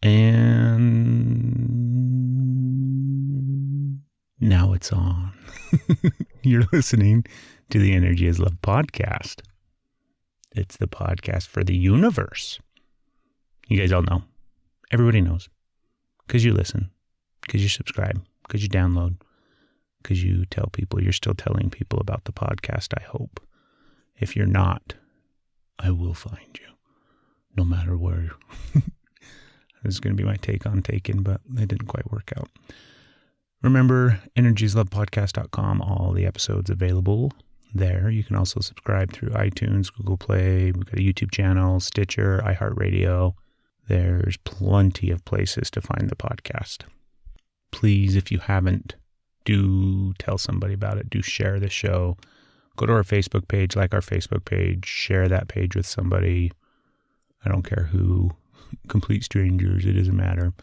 And now it's on. You're listening to the Energy is Love podcast. It's the podcast for the universe. You guys all know. Everybody knows. Because you listen. Because you subscribe. Because you download. Because you tell people. You're still telling people about the podcast, I hope. If you're not, I will find you. No matter where. This is going to be my take on Taken, but it didn't quite work out. Remember, energieslovepodcast.com, all the episodes available there. You can also subscribe through iTunes, Google Play. We've got a YouTube channel, Stitcher, iHeartRadio. There's plenty of places to find the podcast. Please, if you haven't, do tell somebody about it. Do share the show. Go to our Facebook page, like our Facebook page. Share that page with somebody. I don't care who. Complete strangers, it doesn't matter.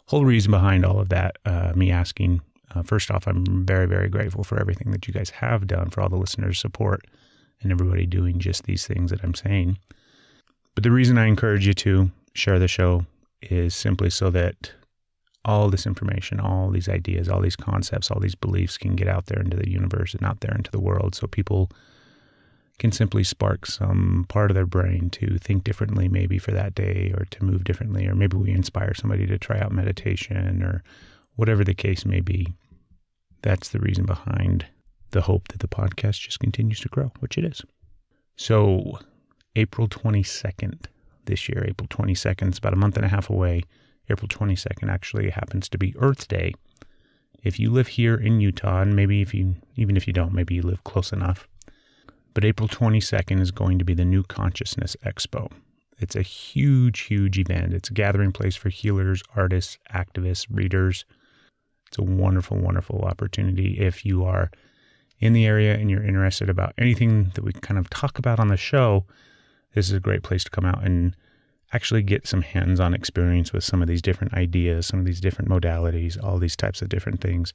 Whole reason behind all of that, me asking, first off, I'm very, very grateful for everything that you guys have done, for all the listeners' support and everybody doing just these things that I'm saying. But the reason I encourage you to share the show is simply so that all this information, all these ideas, all these concepts, all these beliefs can get out there into the universe and out there into the world, so people can simply spark some part of their brain to think differently maybe for that day, or to move differently, or maybe we inspire somebody to try out meditation, or whatever the case may be. That's the reason behind the hope that the podcast just continues to grow, which it is. So April 22nd this year, April 22nd, it's about a month and a half away. April 22nd actually happens to be Earth Day. If you live here in Utah, and maybe even if you don't, maybe you live close enough, but April 22nd is going to be the New Consciousness Expo. It's a huge, huge event. It's a gathering place for healers, artists, activists, readers. It's a wonderful, wonderful opportunity. If you are in the area and you're interested about anything that we kind of talk about on the show, this is a great place to come out and actually get some hands-on experience with some of these different ideas, some of these different modalities, all these types of different things,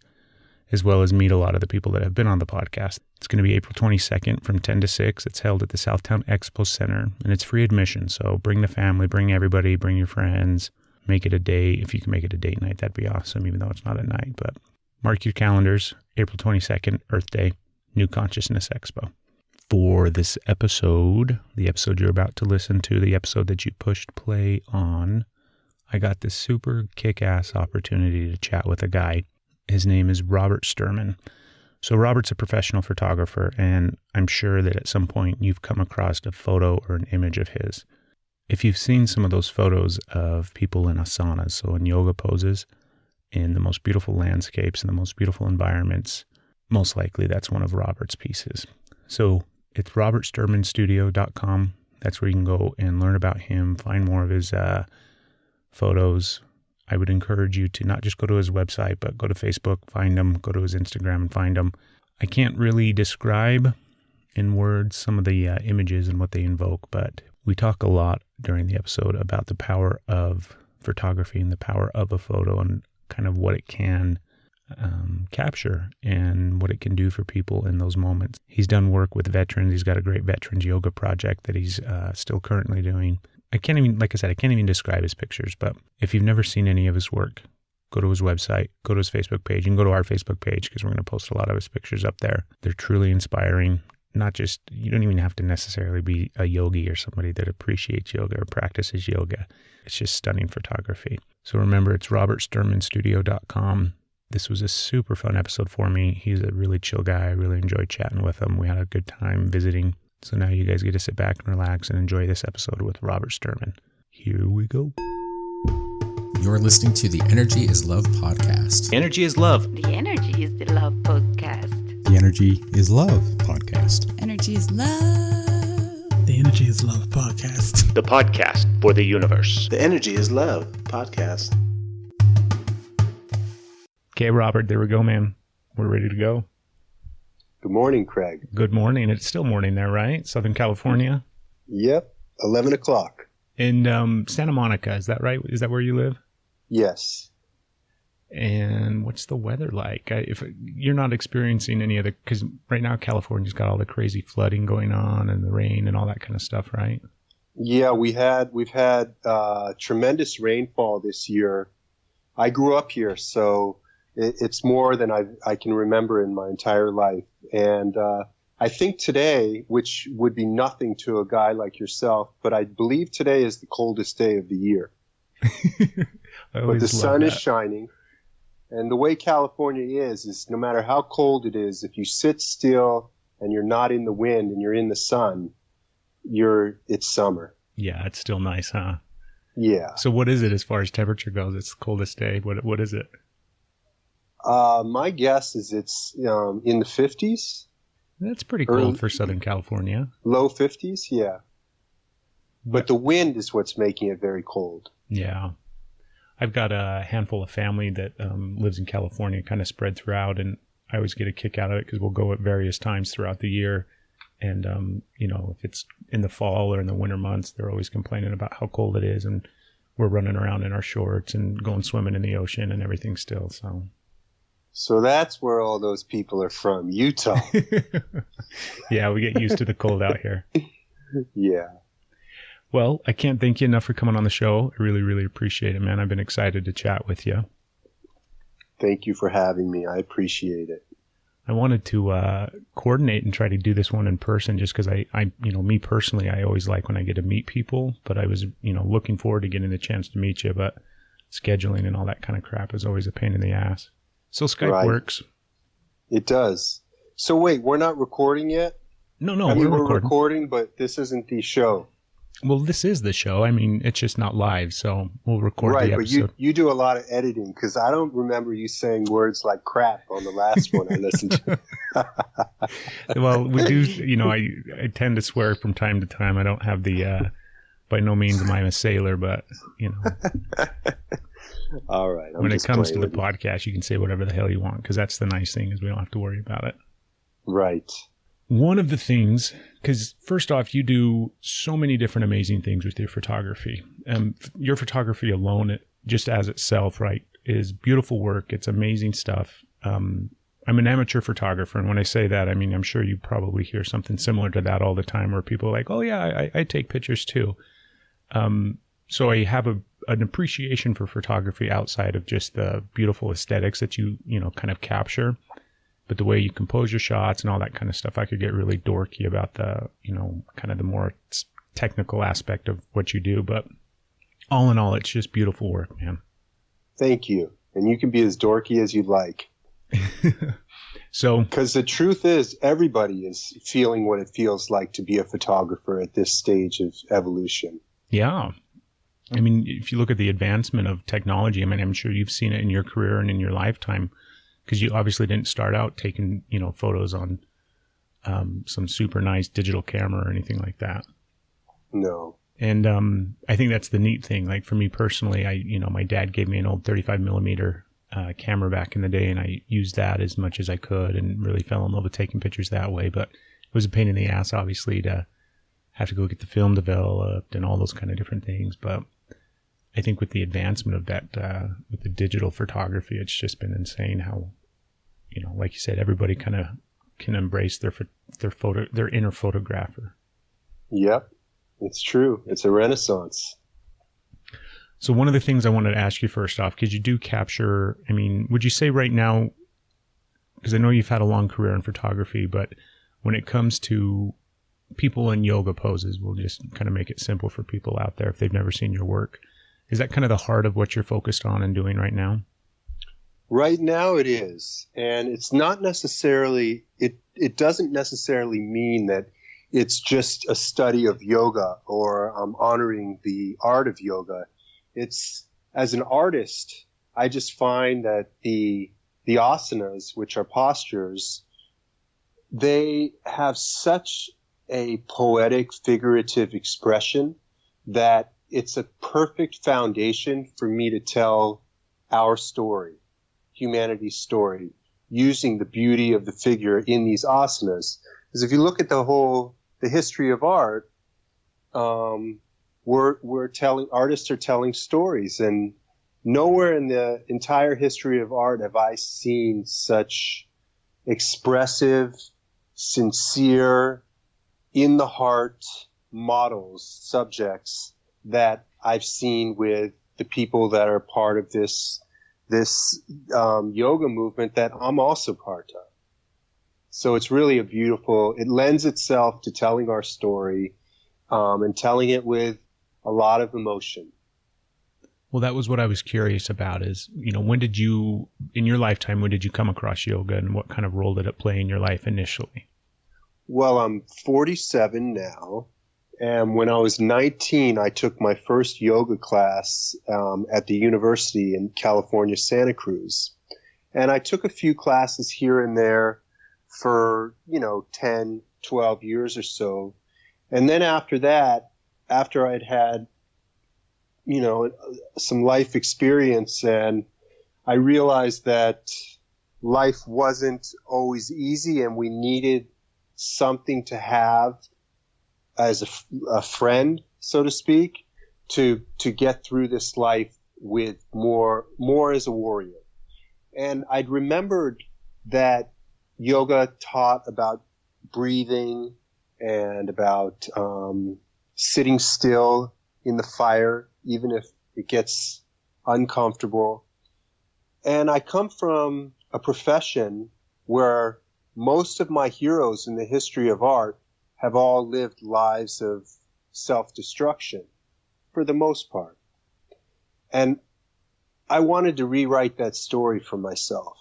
as well as meet a lot of the people that have been on the podcast. It's going to be April 22nd from 10 to 6. It's held at the Southtown Expo Center, and it's free admission. So bring the family, bring everybody, bring your friends. Make it a day. If you can make it a date night, that'd be awesome, even though it's not at night. But mark your calendars, April 22nd, Earth Day, New Consciousness Expo. For this episode, the episode you're about to listen to, the episode that you pushed play on, I got this super kick-ass opportunity to chat with a guy. His name is Robert Sturman. So Robert's a professional photographer, and I'm sure that at some point you've come across a photo or an image of his. If you've seen some of those photos of people in asanas, so in yoga poses, in the most beautiful landscapes and the most beautiful environments, most likely that's one of Robert's pieces. So it's robertsturmanstudio.com. That's where you can go and learn about him, find more of his photos. I would encourage you to not just go to his website, but go to Facebook, find him, go to his Instagram and find him. I can't really describe in words some of the images and what they invoke, but we talk a lot during the episode about the power of photography and the power of a photo and kind of what it can capture and what it can do for people in those moments. He's done work with veterans. He's got a great veterans yoga project that he's still currently doing. I can't even describe his pictures, but if you've never seen any of his work, go to his website, go to his Facebook page. You can go to our Facebook page because we're going to post a lot of his pictures up there. They're truly inspiring. You don't even have to necessarily be a yogi or somebody that appreciates yoga or practices yoga. It's just stunning photography. So remember, it's robertsturmanstudio.com. This was a super fun episode for me. He's a really chill guy. I really enjoyed chatting with him. We had a good time visiting. So now you guys get to sit back and relax and enjoy this episode with Robert Sturman. Here we go. You're listening to the Energy is Love podcast. Energy is love. The Energy is the Love podcast. The Energy is Love podcast. Energy is love. The Energy is Love podcast. The podcast for the universe. The Energy is Love podcast. Okay, Robert, there we go, man. We're ready to go. Good morning, Craig. Good morning. It's still morning there, right? Southern California? Yep, 11 o'clock. In Santa Monica, is that right? Is that where you live? Yes. And what's the weather like? If you're not experiencing any of the, because right now California's got all the crazy flooding going on and the rain and all that kind of stuff, right? Yeah, we've had tremendous rainfall this year. I grew up here, so it's more than I can remember in my entire life. And I think today, which would be nothing to a guy like yourself, but I believe today is the coldest day of the year. But the sun is shining. And the way California is no matter how cold it is, if you sit still and you're not in the wind and you're in the sun, it's summer. Yeah, it's still nice, huh? Yeah. So what is it as far as temperature goes? It's the coldest day. What is it? My guess is it's in the 50s. That's pretty cold for Southern California. Low 50s, yeah. But the wind is what's making it very cold. Yeah. I've got a handful of family that lives in California, kind of spread throughout, and I always get a kick out of it because we'll go at various times throughout the year. And, if it's in the fall or in the winter months, they're always complaining about how cold it is. And we're running around in our shorts and going swimming in the ocean and everything still. So that's where all those people are from, Utah. Yeah, we get used to the cold out here. Yeah. Well, I can't thank you enough for coming on the show. I really, really appreciate it, man. I've been excited to chat with you. Thank you for having me. I appreciate it. I wanted to coordinate and try to do this one in person just because me personally, I always like when I get to meet people, but I was, looking forward to getting the chance to meet you, but scheduling and all that kind of crap is always a pain in the ass. So Skype works. It does. So wait, we're not recording yet? No, we're recording. recording, but this isn't the show. Well, this is the show. I mean, it's just not live, so we'll record the episode. But you do a lot of editing because I don't remember you saying words like crap on the last one I listened to. Well, we do, I tend to swear from time to time. I don't have the, by no means am I a sailor, but, All right. When it comes to the podcast, you can say whatever the hell you want because that's the nice thing is we don't have to worry about it. Right. One of the things, because first off, you do so many different amazing things with your photography. Your photography alone, just as itself, right, is beautiful work. It's amazing stuff. I'm an amateur photographer, and when I say that, I mean, I'm sure you probably hear something similar to that all the time where people are like, oh, yeah, I take pictures too. So I have an appreciation for photography outside of just the beautiful aesthetics that you kind of capture. But the way you compose your shots and all that kind of stuff, I could get really dorky about the, kind of the more technical aspect of what you do. But all in all, it's just beautiful work, man. Thank you. And you can be as dorky as you'd like. Because the truth is, everybody is feeling what it feels like to be a photographer at this stage of evolution. Yeah. I mean, if you look at the advancement of technology, I mean, I'm sure you've seen it in your career and in your lifetime. Because you obviously didn't start out taking, photos on some super nice digital camera or anything like that. No. And I think that's the neat thing. Like for me personally, my dad gave me an old 35 millimeter camera back in the day, and I used that as much as I could and really fell in love with taking pictures that way. But it was a pain in the ass, obviously, to have to go get the film developed and all those kind of different things. But I think with the advancement of that, with the digital photography, it's just been insane how, like you said, everybody kind of can embrace their inner photographer. Yep, it's true. It's a renaissance. So one of the things I wanted to ask you first off, because you do capture, I mean, would you say right now, because I know you've had a long career in photography, but when it comes to people in yoga poses, we'll just kind of make it simple for people out there if they've never seen your work. Is that kind of the heart of what you're focused on and doing right now? Right now it is. And it's not necessarily, it doesn't necessarily mean that it's just a study of yoga or I'm honoring the art of yoga. It's, as an artist, I just find that the asanas, which are postures, they have such a poetic, figurative expression that it's a perfect foundation for me to tell our story, humanity's story, using the beauty of the figure in these asanas. Because if you look at the history of art, artists are telling stories, and nowhere in the entire history of art have I seen such expressive, sincere, in the heart, models, subjects that I've seen with the people that are part of this yoga movement that I'm also part of. So it's really it lends itself to telling our story, and telling it with a lot of emotion. Well, that was what I was curious about is, when did you, in your lifetime, when did you come across yoga and what kind of role did it play in your life initially? Well, I'm 47 now. And when I was 19, I took my first yoga class at the university in California, Santa Cruz. And I took a few classes here and there for, 10, 12 years or so. And then after that, after I'd had, some life experience, and I realized that life wasn't always easy and we needed something to have as a friend, so to speak, to get through this life with more as a warrior. And I'd remembered that yoga taught about breathing and about sitting still in the fire, even if it gets uncomfortable. And I come from a profession where most of my heroes in the history of art have all lived lives of self-destruction, for the most part. And I wanted to rewrite that story for myself.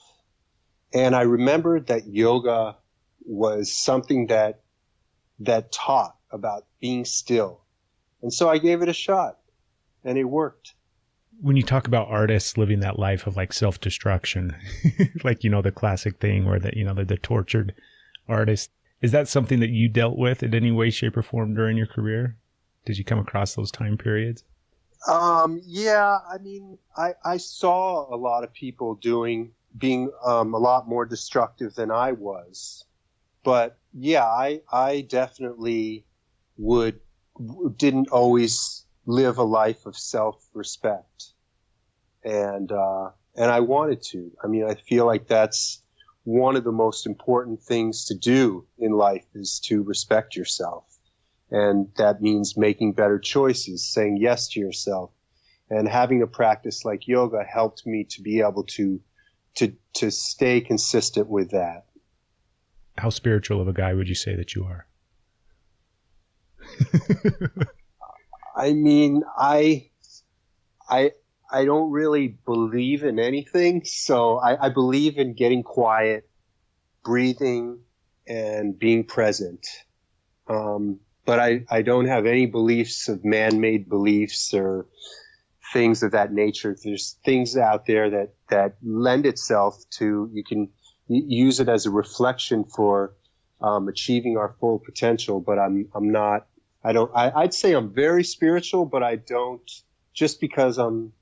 And I remembered that yoga was something that taught about being still. And so I gave it a shot, and it worked. When you talk about artists living that life of like self-destruction, like, the classic thing where the tortured artist, is that something that you dealt with in any way, shape, or form during your career? Did you come across those time periods? Yeah, I mean, I saw a lot of people being a lot more destructive than I was. But yeah, I definitely didn't always live a life of self-respect. And I wanted to. I mean, I feel like that's one of the most important things to do in life is to respect yourself. And that means making better choices, saying yes to yourself. And having a practice like yoga helped me to be able to stay consistent with that. How spiritual of a guy would you say that you are? I mean, I don't really believe in anything, so I believe in getting quiet, breathing, and being present. But I don't have any beliefs of man-made beliefs or things of that nature. There's things out there that lend itself to, you can use it as a reflection for achieving our full potential, but I'd say I'm very spiritual, but I don't, just because I'm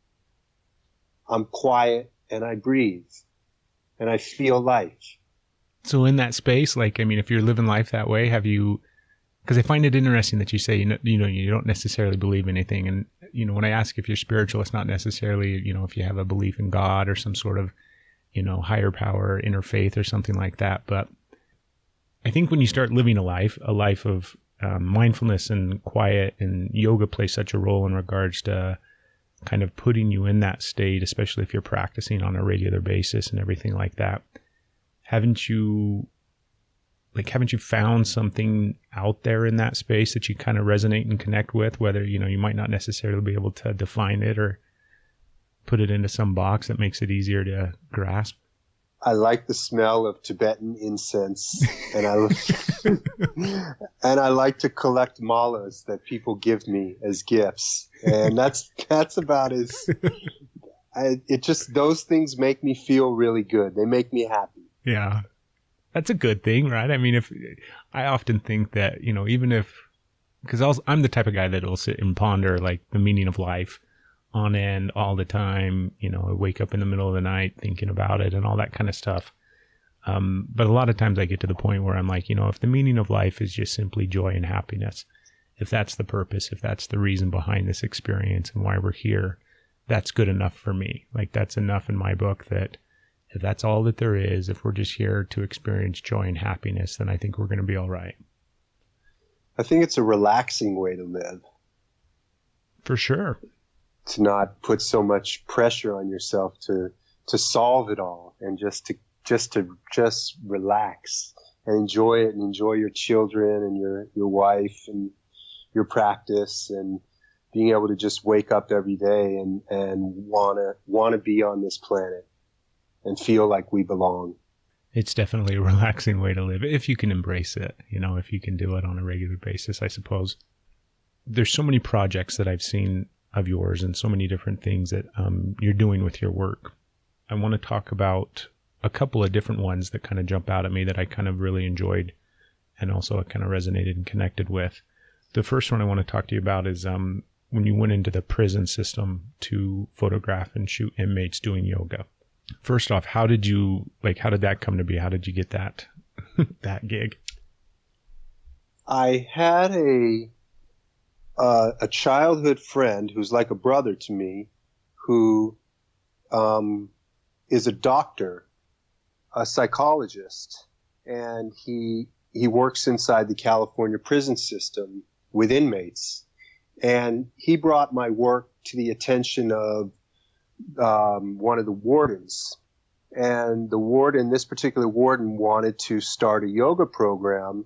quiet and I breathe and I feel life. So in that space, like, I mean, if you're living life that way, because I find it interesting that you say, you don't necessarily believe anything. And, when I ask if you're spiritual, it's not necessarily, if you have a belief in God or some sort of, higher power, interfaith or something like that. But I think when you start living a life of mindfulness and quiet, and yoga plays such a role in regards to kind of putting you in that state, especially if you're practicing on a regular basis and everything like that. Haven't you found something out there in that space that you kind of resonate and connect with, whether, you might not necessarily be able to define it or put it into some box that makes it easier to grasp? I like the smell of Tibetan incense, and I like to collect malas that people give me as gifts, and that's about those things make me feel really good. They make me happy. Yeah, that's a good thing, right? I mean, I often think that, because I'm the type of guy that will sit and ponder like the meaning of life on end all the time. I wake up in the middle of the night thinking about it and all that kind of stuff. But a lot of times I get to the point where I'm like, if the meaning of life is just simply joy and happiness, if that's the purpose, if that's the reason behind this experience and why we're here, that's good enough for me. Like, that's enough in my book, that if that's all that there is, if we're just here to experience joy and happiness, then I think we're going to be all right. I think it's a relaxing way to live. For sure. To not put so much pressure on yourself to solve it all, and just relax and enjoy it, and enjoy your children and your wife and your practice, and being able to just wake up every day and wanna be on this planet and feel like we belong. It's definitely a relaxing way to live if you can embrace it, if you can do it on a regular basis, I suppose. There's so many projects that I've seen of yours and so many different things that you're doing with your work. I want to talk about a couple of different ones that kind of jump out at me that I kind of really enjoyed and also kind of resonated and connected with. The first one I want to talk to you about is when you went into the prison system to photograph and shoot inmates doing yoga. First off, how did that come to be? How did you get that that gig? I had a childhood friend who's like a brother to me, who is a doctor, a psychologist, and he works inside the California prison system with inmates. And he brought my work to the attention of one of the wardens. And this particular warden wanted to start a yoga program.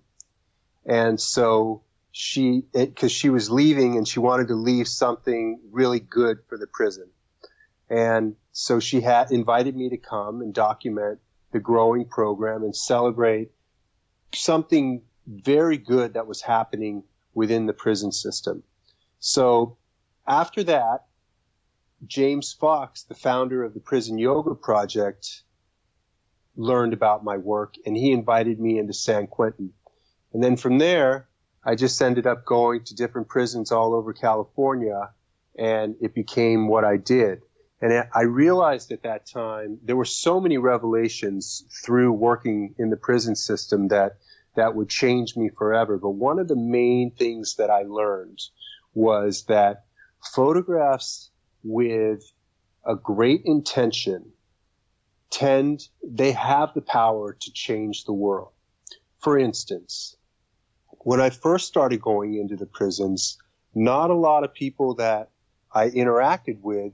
And so because she was leaving and she wanted to leave something really good for the prison. And so she had invited me to come and document the growing program and celebrate something very good that was happening within the prison system. So after that, James Fox, the founder of the Prison Yoga Project, learned about my work, and he invited me into San Quentin. And then from there, I just ended up going to different prisons all over California, and it became what I did. And I realized at that time there were so many revelations through working in the prison system that would change me forever. But one of the main things that I learned was that photographs with a great intention they have the power to change the world. For instance, when I first started going into the prisons, not a lot of people that I interacted with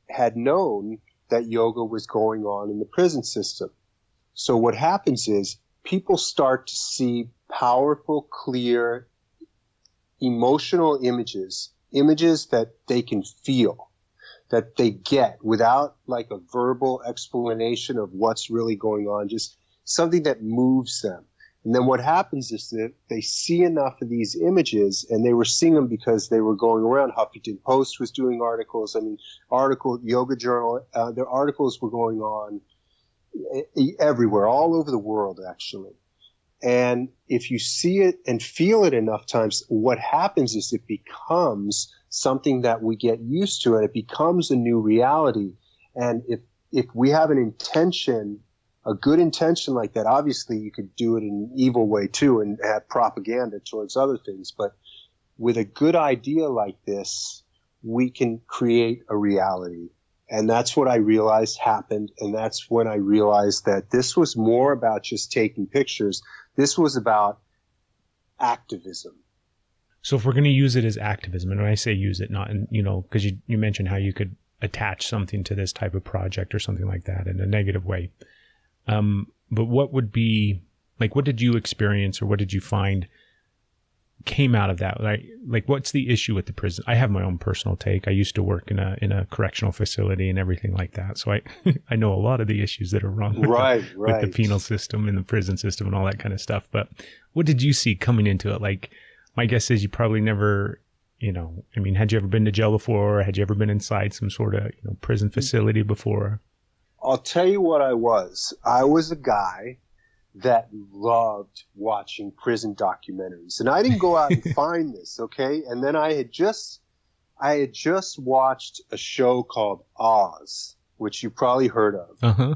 had known that yoga was going on in the prison system. So what happens is people start to see powerful, clear, emotional images that they can feel, that they get without like a verbal explanation of what's really going on, just something that moves them. And then what happens is that they see enough of these images, and they were seeing them because they were going around. Huffington Post was doing articles. Yoga Journal, their articles were going on everywhere, all over the world, actually. And if you see it and feel it enough times, what happens is it becomes something that we get used to, and it becomes a new reality. And if we have an intention, a good intention like that, obviously you could do it in an evil way too and have propaganda towards other things. But with a good idea like this, we can create a reality. And that's what I realized happened. And that's when I realized that this was more about just taking pictures. This was about activism. So if we're going to use it as activism, and when I say use it, not, because you mentioned how you could attach something to this type of project or something like that in a negative way. But what would be, like, what did you experience or what did you find came out of that? Like what's the issue with the prison? I have my own personal take. I used to work in a correctional facility and everything like that. So I know a lot of the issues that are wrong with the penal system and the prison system and all that kind of stuff. But what did you see coming into it? Like, my guess is you probably never, had you ever been to jail before? Or had you ever been inside some sort of prison facility before? I'll tell you what I was. I was a guy that loved watching prison documentaries. And I didn't go out and find this, okay? And then I had just watched a show called Oz, which you probably heard of. Uh-huh.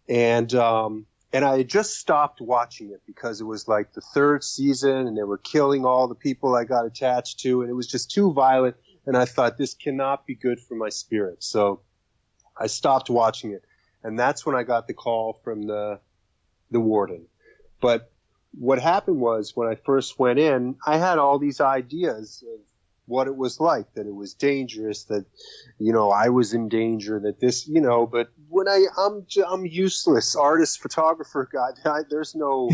And I had just stopped watching it because it was like the third season and they were killing all the people I got attached to, and it was just too violent. And I thought, this cannot be good for my spirit. So I stopped watching it. And that's when I got the call from the warden. But what happened was when I first went in, I had all these ideas of what it was like, that it was dangerous, that, I was in danger, that this, but when I'm useless artist, photographer guy. There's no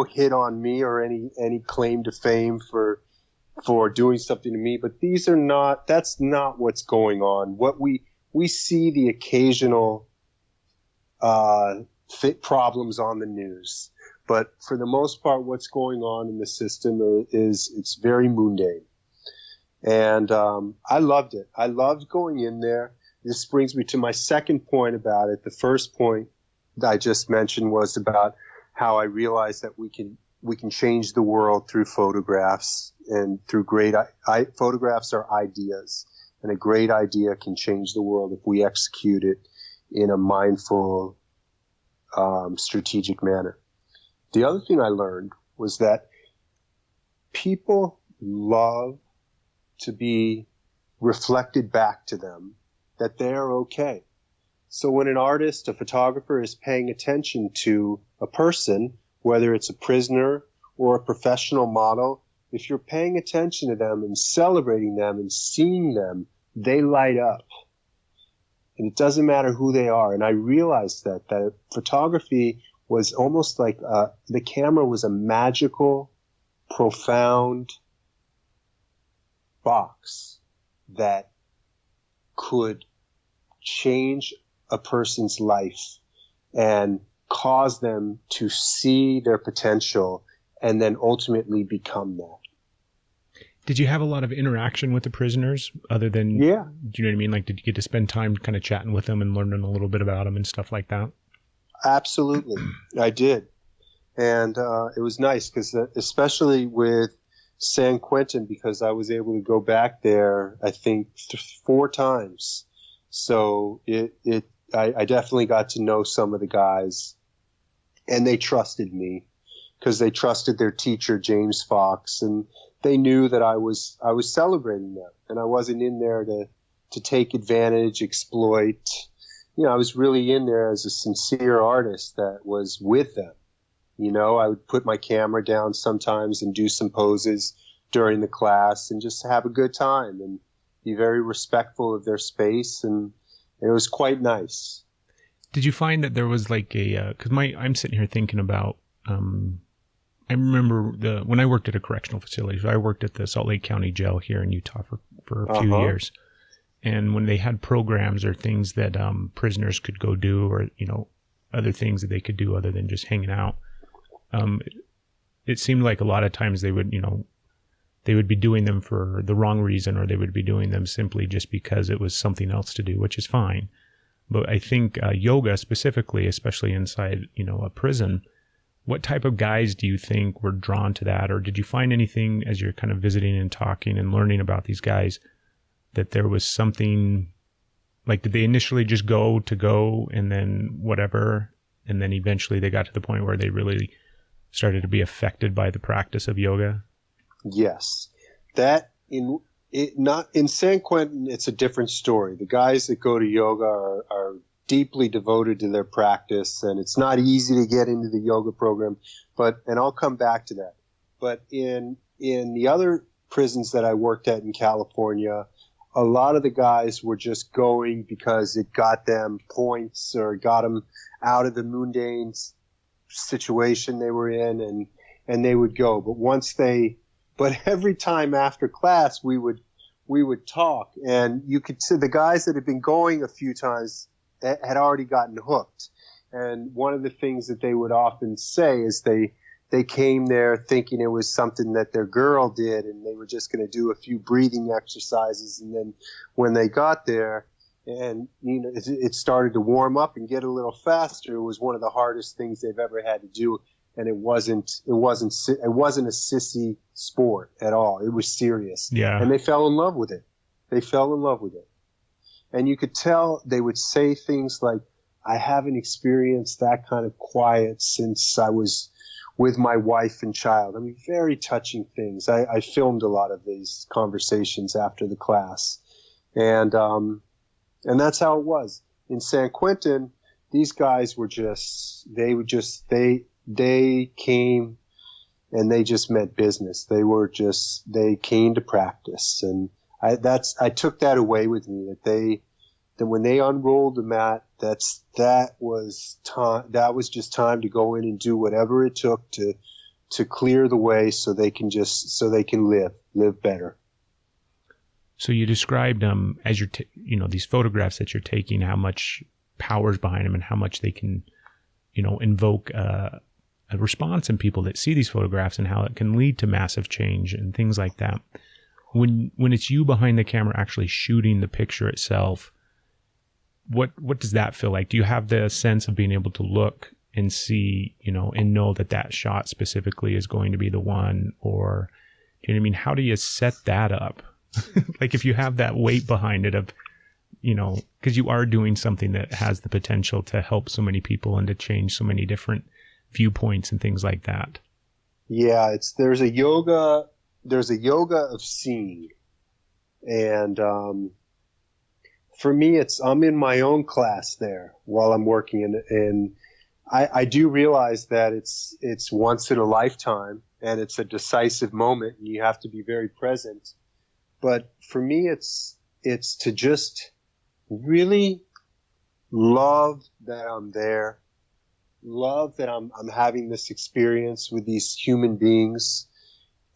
hit on me or any claim to fame for doing something to me, but that's not what's going on. What we see the occasional fit problems on the news, but for the most part, what's going on in the system is it's very mundane. And I loved it. I loved going in there. This brings me to my second point about it. The first point that I just mentioned was about how I realized that we can change the world through photographs, and through photographs are ideas, and a great idea can change the world if we execute it in a mindful, strategic manner. The other thing I learned was that people love to be reflected back to them that they're okay. So when an artist, a photographer, is paying attention to a person, whether it's a prisoner or a professional model, if you're paying attention to them and celebrating them and seeing them, they light up. And it doesn't matter who they are. And I realized that photography was almost like the camera was a magical, profound box that could change a person's life and cause them to see their potential and then ultimately become that. Did you have a lot of interaction with the prisoners other than, yeah, do you know what I mean? Like, did you get to spend time kind of chatting with them and learning a little bit about them and stuff like that? Absolutely. I did. And it was nice because especially with San Quentin, because I was able to go back there, I think 4 times. So I definitely got to know some of the guys, and they trusted me because they trusted their teacher, James Fox, and they knew that I was celebrating them, and I wasn't in there to take advantage, exploit. I was really in there as a sincere artist that was with them. I would put my camera down sometimes and do some poses during the class and just have a good time and be very respectful of their space. And it was quite nice. Did you find that there was like because I'm sitting here thinking about, I remember when I worked at a correctional facility, so I worked at the Salt Lake County Jail here in Utah for a few years. And when they had programs or things that prisoners could go do, or, other things that they could do other than just hanging out, it seemed like a lot of times they would be doing them for the wrong reason, or they would be doing them simply just because it was something else to do, which is fine. But I think yoga specifically, especially inside, a prison, what type of guys do you think were drawn to that? Or did you find anything as you're kind of visiting and talking and learning about these guys that there was something, like, did they initially just go and then whatever, and then eventually they got to the point where they really started to be affected by the practice of yoga? Yes. That in San Quentin, it's a different story. The guys that go to yoga are deeply devoted to their practice, and it's not easy to get into the yoga program, and I'll come back to that. But in the other prisons that I worked at in California, a lot of the guys were just going because it got them points or got them out of the mundane situation they were in, and they would go. But every time after class, we would talk, and you could see the guys that had been going a few times had already gotten hooked. And one of the things that they would often say is they came there thinking it was something that their girl did, and they were just going to do a few breathing exercises. And then when they got there and it started to warm up and get a little faster, it was one of the hardest things they've ever had to do. And it wasn't a sissy sport at all. It was serious. Yeah. And they fell in love with it. And you could tell they would say things like, I haven't experienced that kind of quiet since I was with my wife and child. I mean, very touching things. I filmed a lot of these conversations after the class. And that's how it was. In San Quentin, these guys were they came and they just meant business. They came to practice. And I took that away with me, that when they unrolled the mat, that was just time to go in and do whatever it took to clear the way so they can live better. So you described as you're these photographs that you're taking, how much power's behind them and how much they can invoke a response in people that see these photographs, and how it can lead to massive change and things like that. When it's you behind the camera actually shooting the picture itself, what does that feel like? Do you have the sense of being able to look and see, and know that shot specifically is going to be the one? Or, do you know what I mean? How do you set that up? Like, if you have that weight behind it of, because you are doing something that has the potential to help so many people and to change so many different viewpoints and things like that. Yeah, there's a yoga of seeing. And, for me, I'm in my own class there while I'm working, and I do realize that it's once in a lifetime, and it's a decisive moment, and you have to be very present. But for me, it's to just really love that I'm there, love that I'm having this experience with these human beings,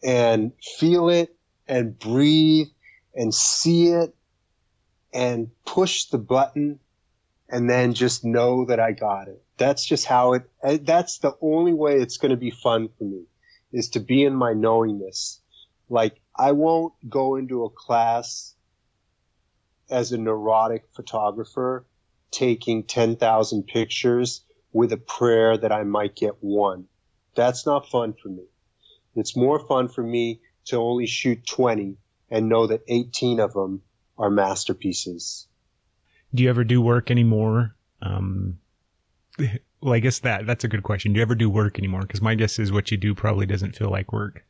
and feel it and breathe and see it and push the button, and then just know that I got it. That's just that's the only way it's going to be fun for me, is to be in my knowingness. Like, I won't go into a class as a neurotic photographer taking 10,000 pictures with a prayer that I might get one. That's not fun for me. It's more fun for me to only shoot 20 and know that 18 of them are masterpieces. Do you ever do work anymore? Well, I guess that's a good question. Do you ever do work anymore? Because my guess is what you do probably doesn't feel like work.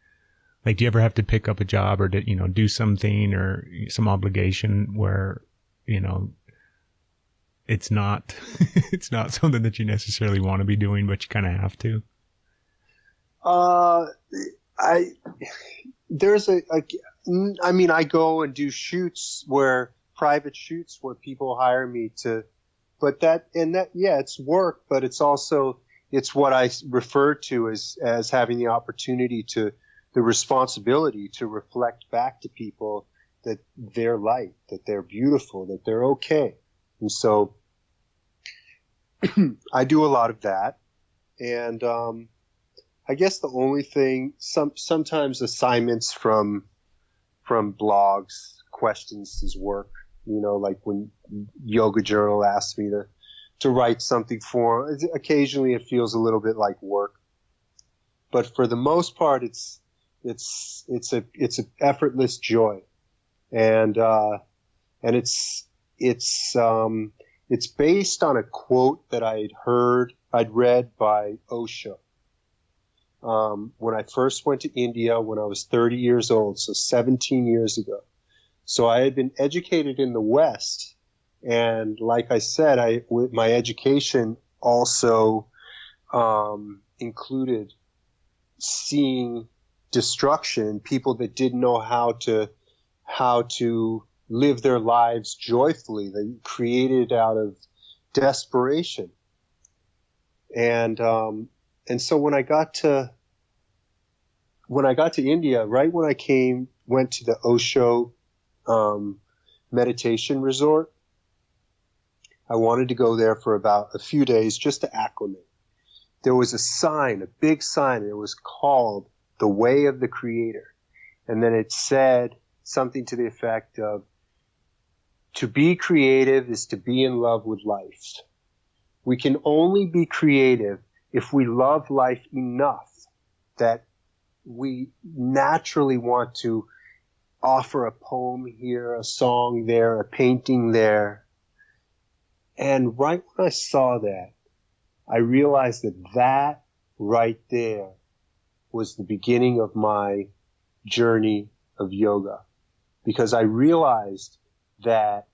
Like, do you ever have to pick up a job or do something or some obligation where, it's not something that you necessarily want to be doing, but you kind of have to? I go and do private shoots where people hire me to, it's work, but it's what I refer to as having the opportunity the responsibility to reflect back to people that they're light, that they're beautiful, that they're okay. And so I do a lot of that. And, I guess the only thing, sometimes assignments from blogs, questions is work, like when Yoga Journal asks me to write something for, occasionally it feels a little bit like work. But for the most part, it's an effortless joy. And it's based on a quote that I'd read by Osho. When I first went to India when I was 30 years old, so 17 years ago. So I had been educated in the West. And like I said, my education also included seeing destruction, people that didn't know how to live their lives joyfully. They created out of desperation. And so when I got to India, right when I went to the Osho meditation resort, I wanted to go there for about a few days just to acclimate. There was a big sign, and it was called The Way of the Creator. And then it said something to the effect of, to be creative is to be in love with life. We can only be creative if we love life enough that we naturally want to offer a poem here, a song there, a painting there. And right when I saw that, I realized that right there was the beginning of my journey of yoga, because I realized that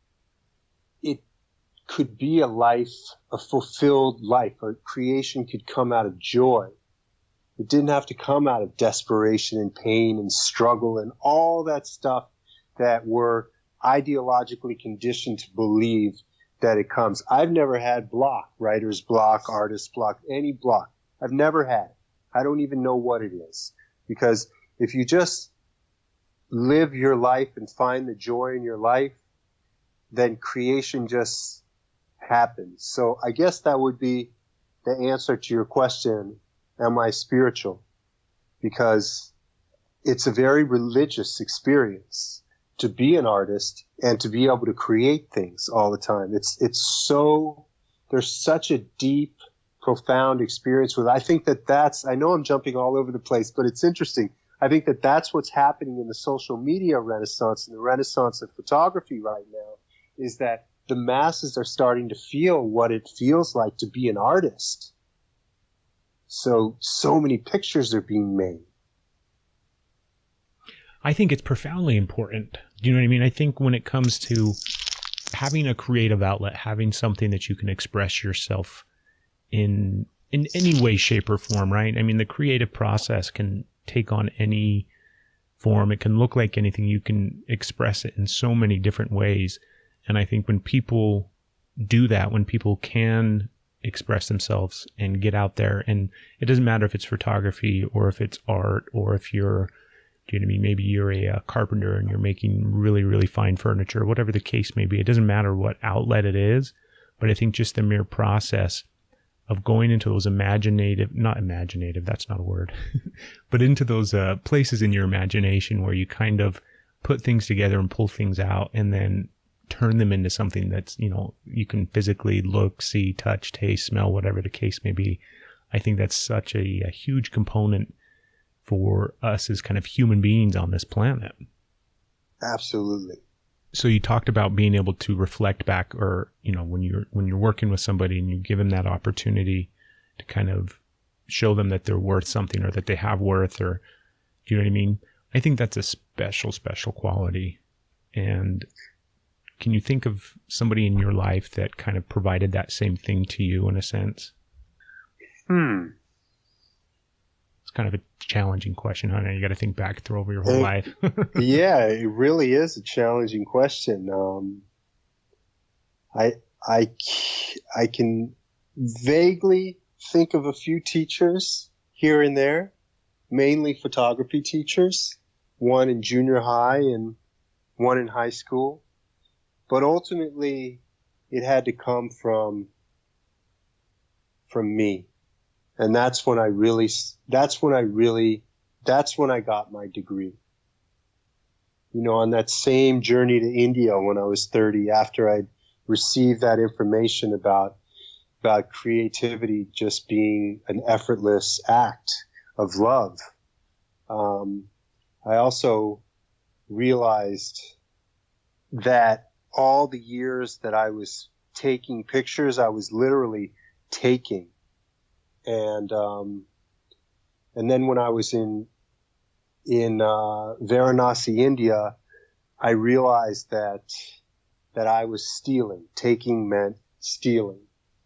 it could be a fulfilled life, or creation could come out of joy It didn't have to come out of desperation and pain and struggle and all that stuff that we're ideologically conditioned to believe that it comes. I've never had block, writer's block, artist block, any block. I've never had it. I don't even know what it is. Because if you just live your life and find the joy in your life, then creation just happens. So I guess that would be the answer to your question, am I spiritual? Because it's a very religious experience to be an artist and to be able to create things all the time. There's such a deep, profound experience with it. I think I know I'm jumping all over the place, but it's interesting. I think that's what's happening in the social media renaissance and the renaissance of photography right now, is that the masses are starting to feel what it feels like to be an artist. So many pictures are being made. I think it's profoundly important. Do you know what I mean? I think when it comes to having a creative outlet, having something that you can express yourself in any way, shape, or form, right? I mean, the creative process can take on any form. It can look like anything. You can express it in so many different ways. And I think when people do that, when people can express themselves and get out there, and it doesn't matter if it's photography or if it's art or if you're, do you know what I mean? Maybe you're a carpenter and you're making really, really fine furniture, whatever the case may be. It doesn't matter what outlet it is, but I think just the mere process of going into those not imaginative, that's not a word, but into those places in your imagination where you kind of put things together and pull things out and then turn them into something that's, you can physically look, see, touch, taste, smell, whatever the case may be. I think that's such a huge component for us as kind of human beings on this planet. Absolutely. So you talked about being able to reflect back, or, when you're working with somebody and you give them that opportunity to kind of show them that they're worth something or that they have worth, or, do you know what I mean? I think that's a special, special quality. And can you think of somebody in your life that kind of provided that same thing to you in a sense? It's kind of a challenging question, huh? You got to think back, throw over your whole life. Yeah, it really is a challenging question. I can vaguely think of a few teachers here and there, mainly photography teachers, one in junior high and one in high school. But ultimately, it had to come from me. And that's when I got my degree. On that same journey to India when I was 30, after I'd received that information about creativity just being an effortless act of love, I also realized that all the years that I was taking pictures, I was literally taking. And then when I was in Varanasi, India, I realized that I was stealing. Taking meant stealing.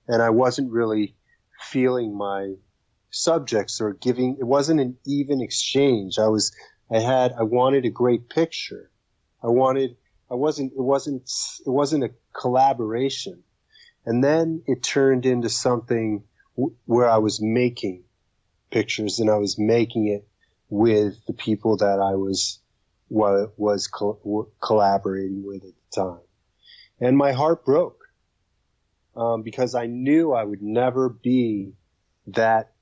And I wasn't really feeling my subjects or giving. It wasn't an even exchange. I wanted a great picture. It wasn't a collaboration. And then it turned into something where I was making pictures, and I was making it with the people that I was collaborating with at the time. And my heart broke, because I knew I would never be that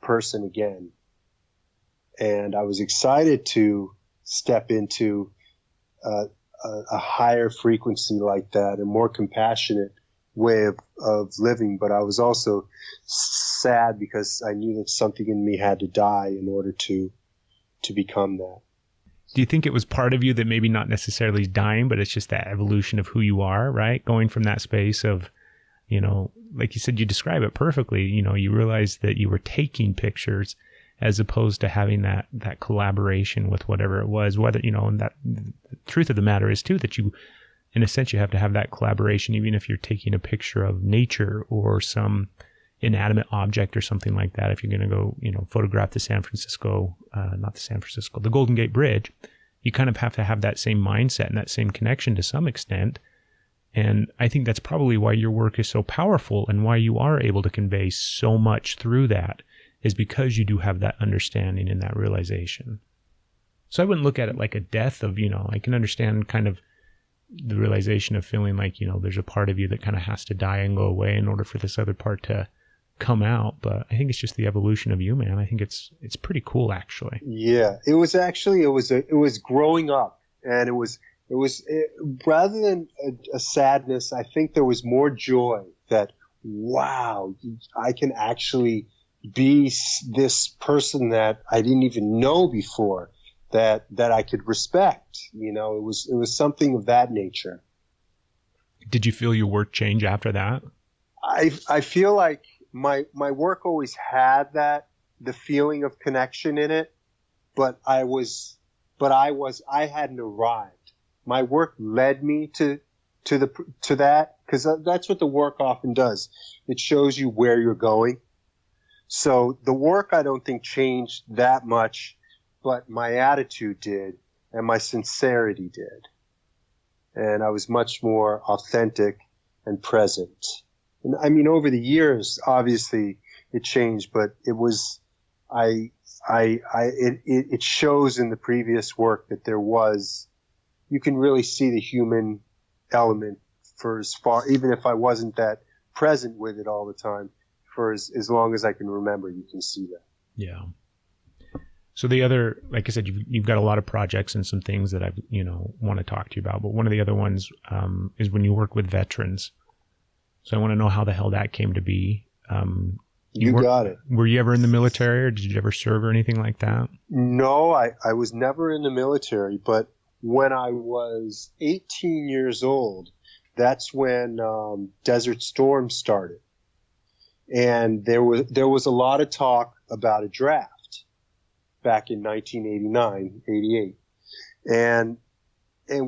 person again. And I was excited to step into a higher frequency like that, a more compassionate way of living. But I was also sad because I knew that something in me had to die in order to become that. Do you think it was part of you that maybe not necessarily dying, but it's just that evolution of who you are, right? Going from that space of, like you said, you describe it perfectly. You realized that you were taking pictures as opposed to having that collaboration with whatever it was, whether, and that the truth of the matter is too, that you, in a sense, you have to have that collaboration, even if you're taking a picture of nature or some inanimate object or something like that, if you're going to go, photograph the Golden Gate Bridge, you kind of have to have that same mindset and that same connection to some extent. And I think that's probably why your work is so powerful and why you are able to convey so much through that, is because you do have that understanding and that realization. So I wouldn't look at it like a death of, I can understand kind of the realization of feeling like, there's a part of you that kind of has to die and go away in order for this other part to come out. But I think it's just the evolution of you, man. I think it's pretty cool, actually. Yeah, it was growing up, and it was rather than a sadness, I think there was more joy that, wow, I can actually be this person that I didn't even know before, that I could respect. It was something of that nature. Did you feel your work change after that? I feel like my work always had the feeling of connection in it, but I hadn't arrived. My work led me to that, because that's what the work often does. It shows you where you're going. So the work, I don't think, changed that much, but my attitude did, and my sincerity did. And I was much more authentic and present. And I mean, over the years, obviously it changed, but it was, it shows in the previous work that there was, you can really see the human element for as far, even if I wasn't that present with it all the time, for as long as I can remember, you can see that. Yeah. So the other, like I said, you've got a lot of projects and some things that I want to talk to you about. But one of the other ones is when you work with veterans. So I want to know how the hell that came to be. You got it. Were you ever in the military, or did you ever serve or anything like that? No, I was never in the military. But when I was 18 years old, that's when Desert Storm started, and there was a lot of talk about a draft back in 1989, 88. And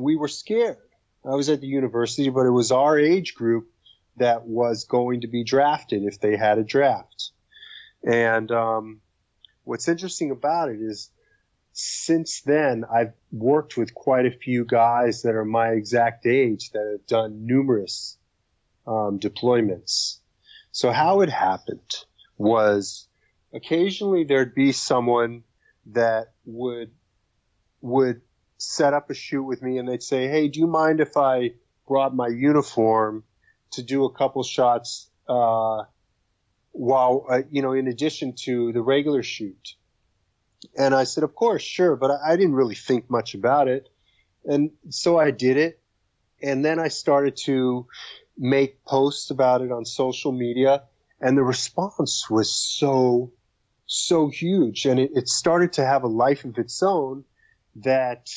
we were scared. I was at the university, but it was our age group that was going to be drafted if they had a draft. And what's interesting about it is, since then, I've worked with quite a few guys that are my exact age that have done numerous deployments. So how it happened was, occasionally there'd be someone that would set up a shoot with me, and they'd say, "Hey, do you mind if I brought my uniform to do a couple shots while in addition to the regular shoot?" And I said, "Of course, sure," but I didn't really think much about it, and so I did it. And then I started to make posts about it on social media, and the response was so huge, and it started to have a life of its own, that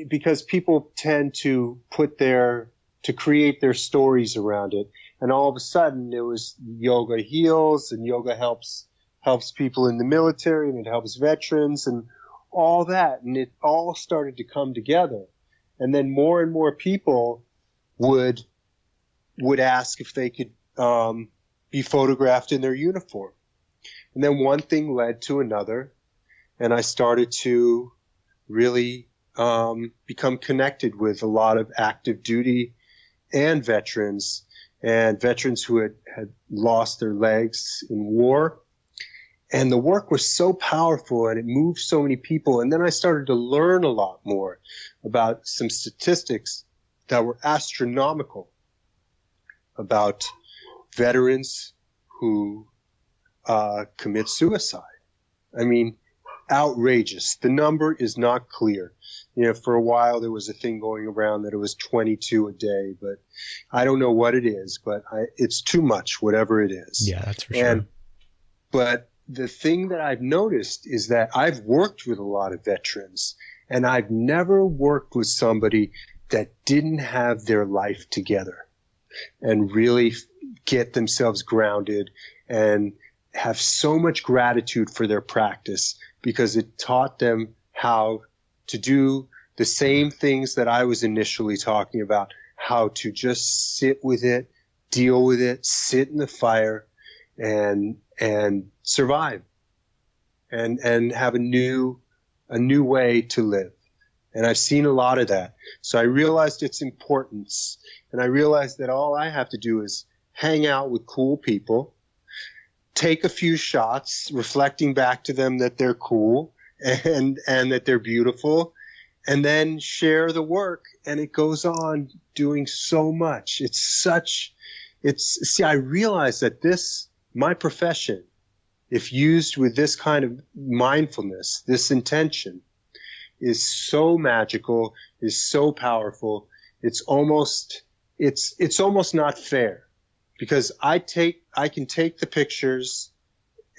because people tend to create their stories around it, and all of a sudden it was yoga heals, and yoga helps people in the military, and it helps veterans and all that, and it all started to come together. And then more and more people would ask if they could be photographed in their uniform. And then one thing led to another, and I started to really become connected with a lot of active duty and veterans who had lost their legs in war. And the work was so powerful, and it moved so many people. And then I started to learn a lot more about some statistics that were astronomical about veterans who commit suicide. I mean, outrageous. The number is not clear. For a while there was a thing going around that it was 22 a day, but I don't know what it is, but it's too much, whatever it is. Yeah, that's for sure. But the thing that I've noticed is that I've worked with a lot of veterans, and I've never worked with somebody that didn't have their life together and really get themselves grounded and have so much gratitude for their practice, because it taught them how to do the same things that I was initially talking about, how to just sit with it, deal with it, sit in the fire, and survive and have a new way to live. And I've seen a lot of that. So I realized its importance, and I realized that all I have to do is hang out with cool people, take a few shots, reflecting back to them that they're cool and that they're beautiful, and then share the work. And it goes on doing so much. I realize that my profession, if used with this kind of mindfulness, this intention, is so magical, is so powerful. It's almost not fair, because I can take the pictures,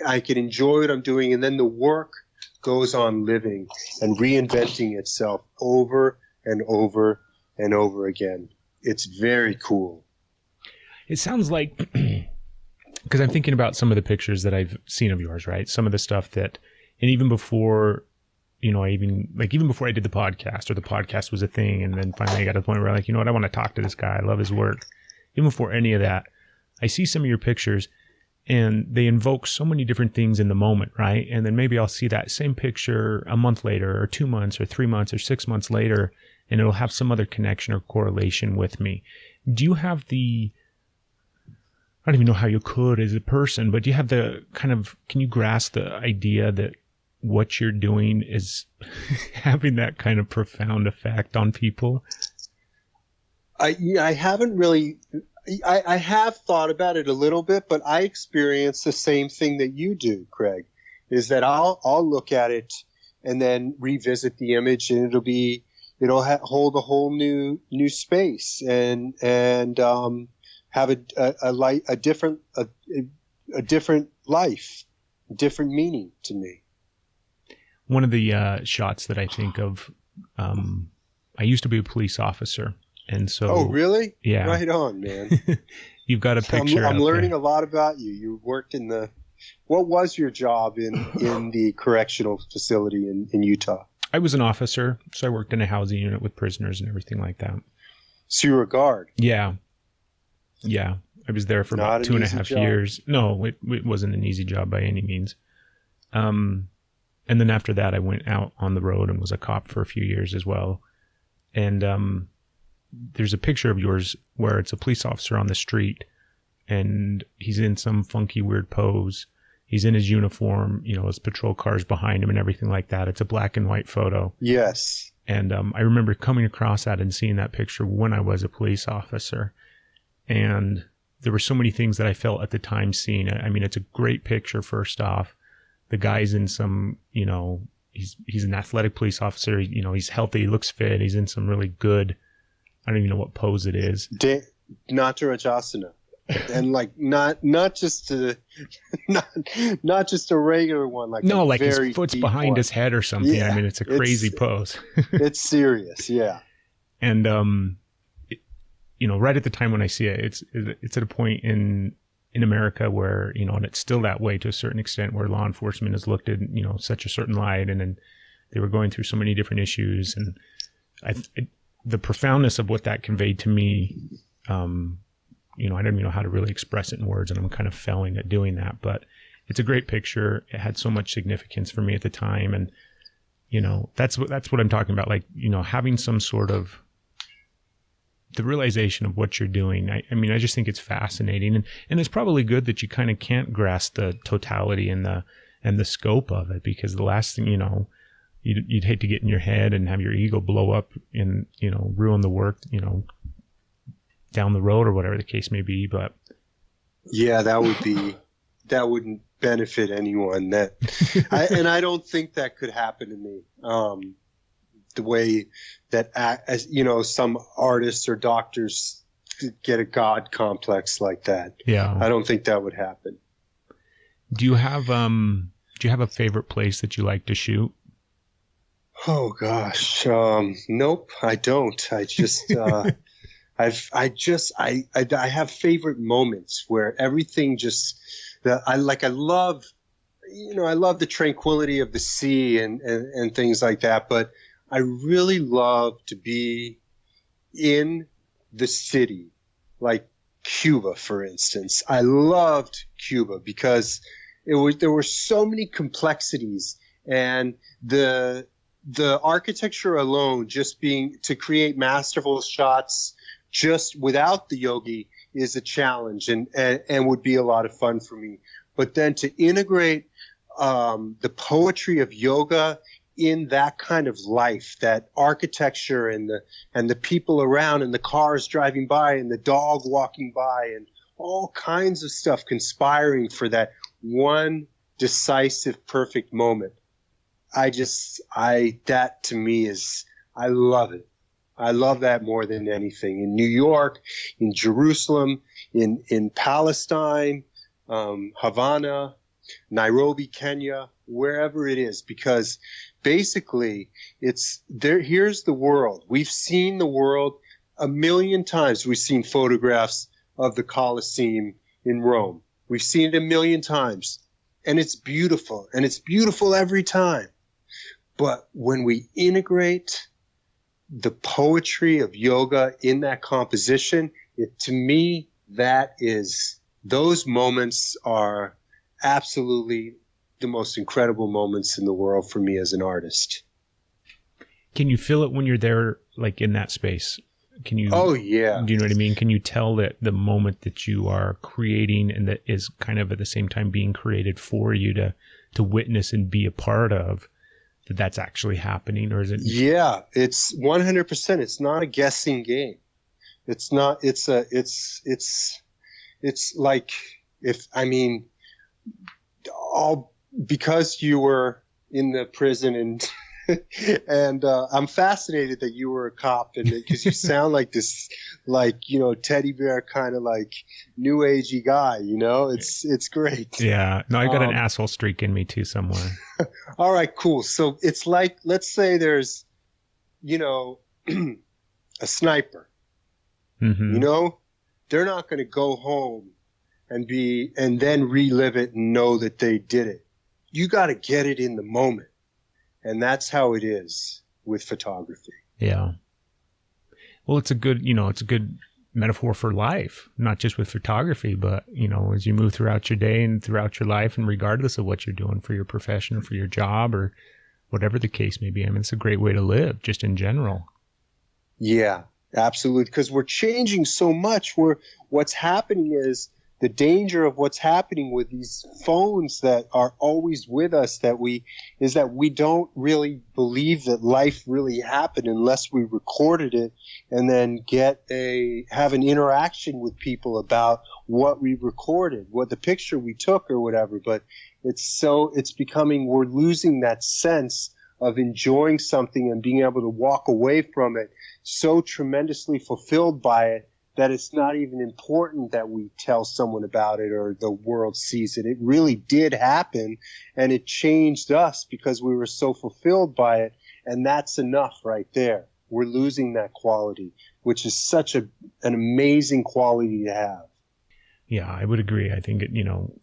I can enjoy what I'm doing, and then the work goes on living and reinventing itself over and over and over again. It's very cool. It sounds like, because I'm thinking about some of the pictures that I've seen of yours, right? Some of the stuff that, and even before, even before I did the podcast, or the podcast was a thing, and then finally I got to the point where I'm like, you know what, I want to talk to this guy. I love his work. Even before any of that, I see some of your pictures, and they invoke so many different things in the moment, right? And then maybe I'll see that same picture a month later, or 2 months, or 3 months, or 6 months later, and it'll have some other connection or correlation with me. Do you have I don't even know how you could as a person, but do you have can you grasp the idea that what you're doing is having that kind of profound effect on people? I haven't really, I have thought about it a little bit, but I experience the same thing that you do, Craig, is that I'll look at it and then revisit the image, and it'll hold a whole new space and have a different life, different meaning to me. One of the shots that I think of, I used to be a police officer, and so. Oh, really? Yeah. Right on, man. You've got a picture. I'm learning a lot about you. You worked what was your job in the correctional facility in Utah? I was an officer, so I worked in a housing unit with prisoners and everything like that. So you were a guard? Yeah. Yeah. I was there for about 2.5 years. No, it wasn't an easy job by any means. And then after that, I went out on the road and was a cop for a few years as well. And there's a picture of yours where it's a police officer on the street, and he's in some funky, weird pose. He's in his uniform, his patrol car's behind him and everything like that. It's a black and white photo. Yes. And I remember coming across that and seeing that picture when I was a police officer. And there were so many things that I felt at the time seeing it. I mean, it's a great picture, first off. The guy's in some, he's an athletic police officer. He's healthy, he looks fit. He's in some really good, I don't even know what pose it is. Natarajasana. And not just a regular one, like his foot's behind his head or something. Yeah, I mean, it's a crazy pose. It's serious, yeah. And right at the time when I see it, it's at a point in America where, and it's still that way to a certain extent, where law enforcement is looked at, such a certain light, and then they were going through so many different issues, and the profoundness of what that conveyed to me, I don't even know how to really express it in words, and I'm kind of failing at doing that, but it's a great picture. It had so much significance for me at the time. And, that's what I'm talking about. Having some sort of the realization of what you're doing. I mean, I just think it's fascinating, and it's probably good that you kind of can't grasp the totality and the scope of it, because the last thing, you'd hate to get in your head and have your ego blow up and, ruin the work, down the road or whatever the case may be. But yeah, that wouldn't benefit anyone. And I don't think that could happen to me. The way that, some artists or doctors get a God complex like that. Yeah. I don't think that would happen. Do you have a favorite place that you like to shoot? Oh gosh. Nope, I don't. I just, I have favorite moments where everything I love the tranquility of the sea and things like that, but I really love to be in the city, like Cuba, for instance. I loved Cuba because there were so many complexities, and the architecture alone, just being to create masterful shots just without the yogi is a challenge, and would be a lot of fun for me. But then to integrate the poetry of yoga in that kind of life, that architecture and the people around and the cars driving by and the dog walking by and all kinds of stuff conspiring for that one decisive, perfect moment. That to me is, I love it. I love that more than anything. In New York, in Jerusalem, in Palestine, Havana, Nairobi, Kenya, wherever it is, because basically it's there. Here's the world. We've seen the world a million times. We've seen photographs of the Colosseum in Rome. We've seen it a million times, and it's beautiful, and it's beautiful every time. But when we integrate the poetry of yoga in that composition, to me, those moments are absolutely the most incredible moments in the world for me as an artist. Can you feel it when you're there, like in that space? Can you? Oh yeah. Do you know what I mean? Can you tell that the moment that you are creating and that is kind of at the same time being created for you to witness and be a part of, that's actually happening? Or is it? Yeah, it's 100%. It's not a guessing game. It's not. It's like, because you were in the prison and and I'm fascinated that you were a cop, and because you sound like this, teddy bear kind of like new agey guy. It's great. Yeah. No, I got an asshole streak in me too somewhere. All right, cool. So it's like, let's say there's, a sniper. Mm-hmm. They're not going to go home and then relive it and know that they did it. You got to get it in the moment. And that's how it is with photography. Yeah. Well, it's a good metaphor for life, not just with photography, but, as you move throughout your day and throughout your life, and regardless of what you're doing for your profession or for your job or whatever the case may be. I mean, it's a great way to live just in general. Yeah, absolutely. Because we're changing so much. What's happening is the danger of what's happening with these phones that are always with us, that we don't really believe that life really happened unless we recorded it and then have an interaction with people about what we recorded, what the picture we took or whatever. But we're losing that sense of enjoying something and being able to walk away from it so tremendously fulfilled by it that it's not even important that we tell someone about it or the world sees it. It really did happen, and it changed us because we were so fulfilled by it, and that's enough right there. We're losing that quality, which is such an amazing quality to have. Yeah, I would agree. I think,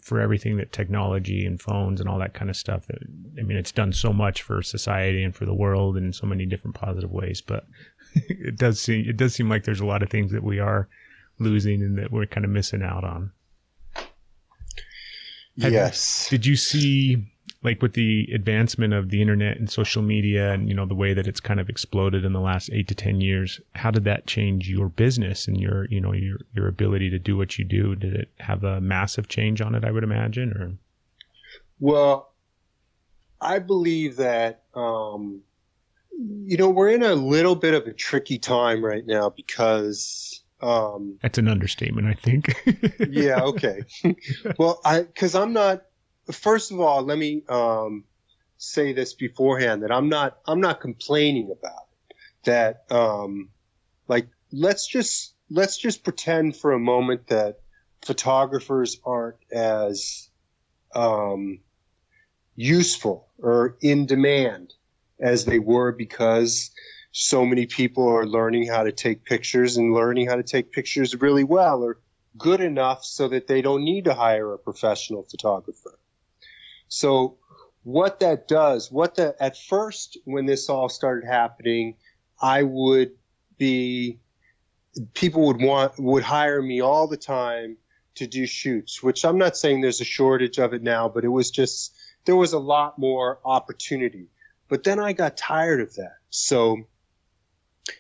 for everything that technology and phones and all that kind of stuff, it's done so much for society and for the world in so many different positive ways, but it does seem like there's a lot of things that we are losing and that we're kind of missing out on. Yes. Did you see, like, with the advancement of the internet and social media and, the way that it's kind of exploded in the last 8 to 10 years, how did that change your business and your ability to do what you do? Did it have a massive change on it, I would imagine, or? Well, I believe that, we're in a little bit of a tricky time right now because, that's an understatement, I think. Yeah. Okay. Well, first of all, let me say this beforehand, that I'm not complaining about it. That let's just pretend for a moment that photographers aren't as useful or in demand as they were, because so many people are learning how to take pictures and learning how to take pictures really well or good enough so that they don't need to hire a professional photographer. So what that does, at first when this all started happening, I would be people would hire me all the time to do shoots, which I'm not saying there's a shortage of it now, but it was just, there was a lot more opportunity. But then I got tired of that. So,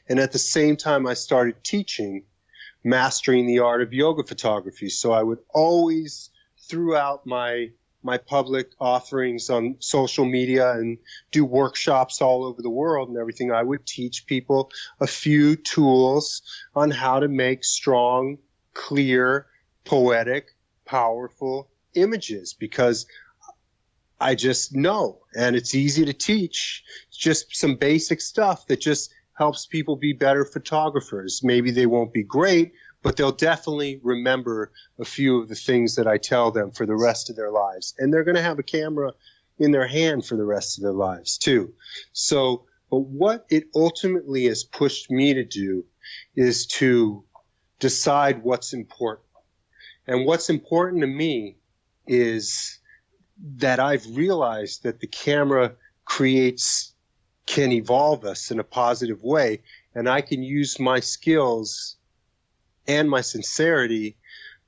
and at the same time I started teaching, mastering the art of yoga photography. So I would always, throughout my public offerings on social media and do workshops all over the world and everything, I would teach people a few tools on how to make strong, clear, poetic, powerful images, because I just know, and it's easy to teach. It's just some basic stuff that just helps people be better photographers. Maybe they won't be great, but they'll definitely remember a few of the things that I tell them for the rest of their lives. And they're going to have a camera in their hand for the rest of their lives too. So, but what it ultimately has pushed me to do is to decide what's important. And what's important to me is that I've realized that the camera can evolve us in a positive way. And I can use my skills and my sincerity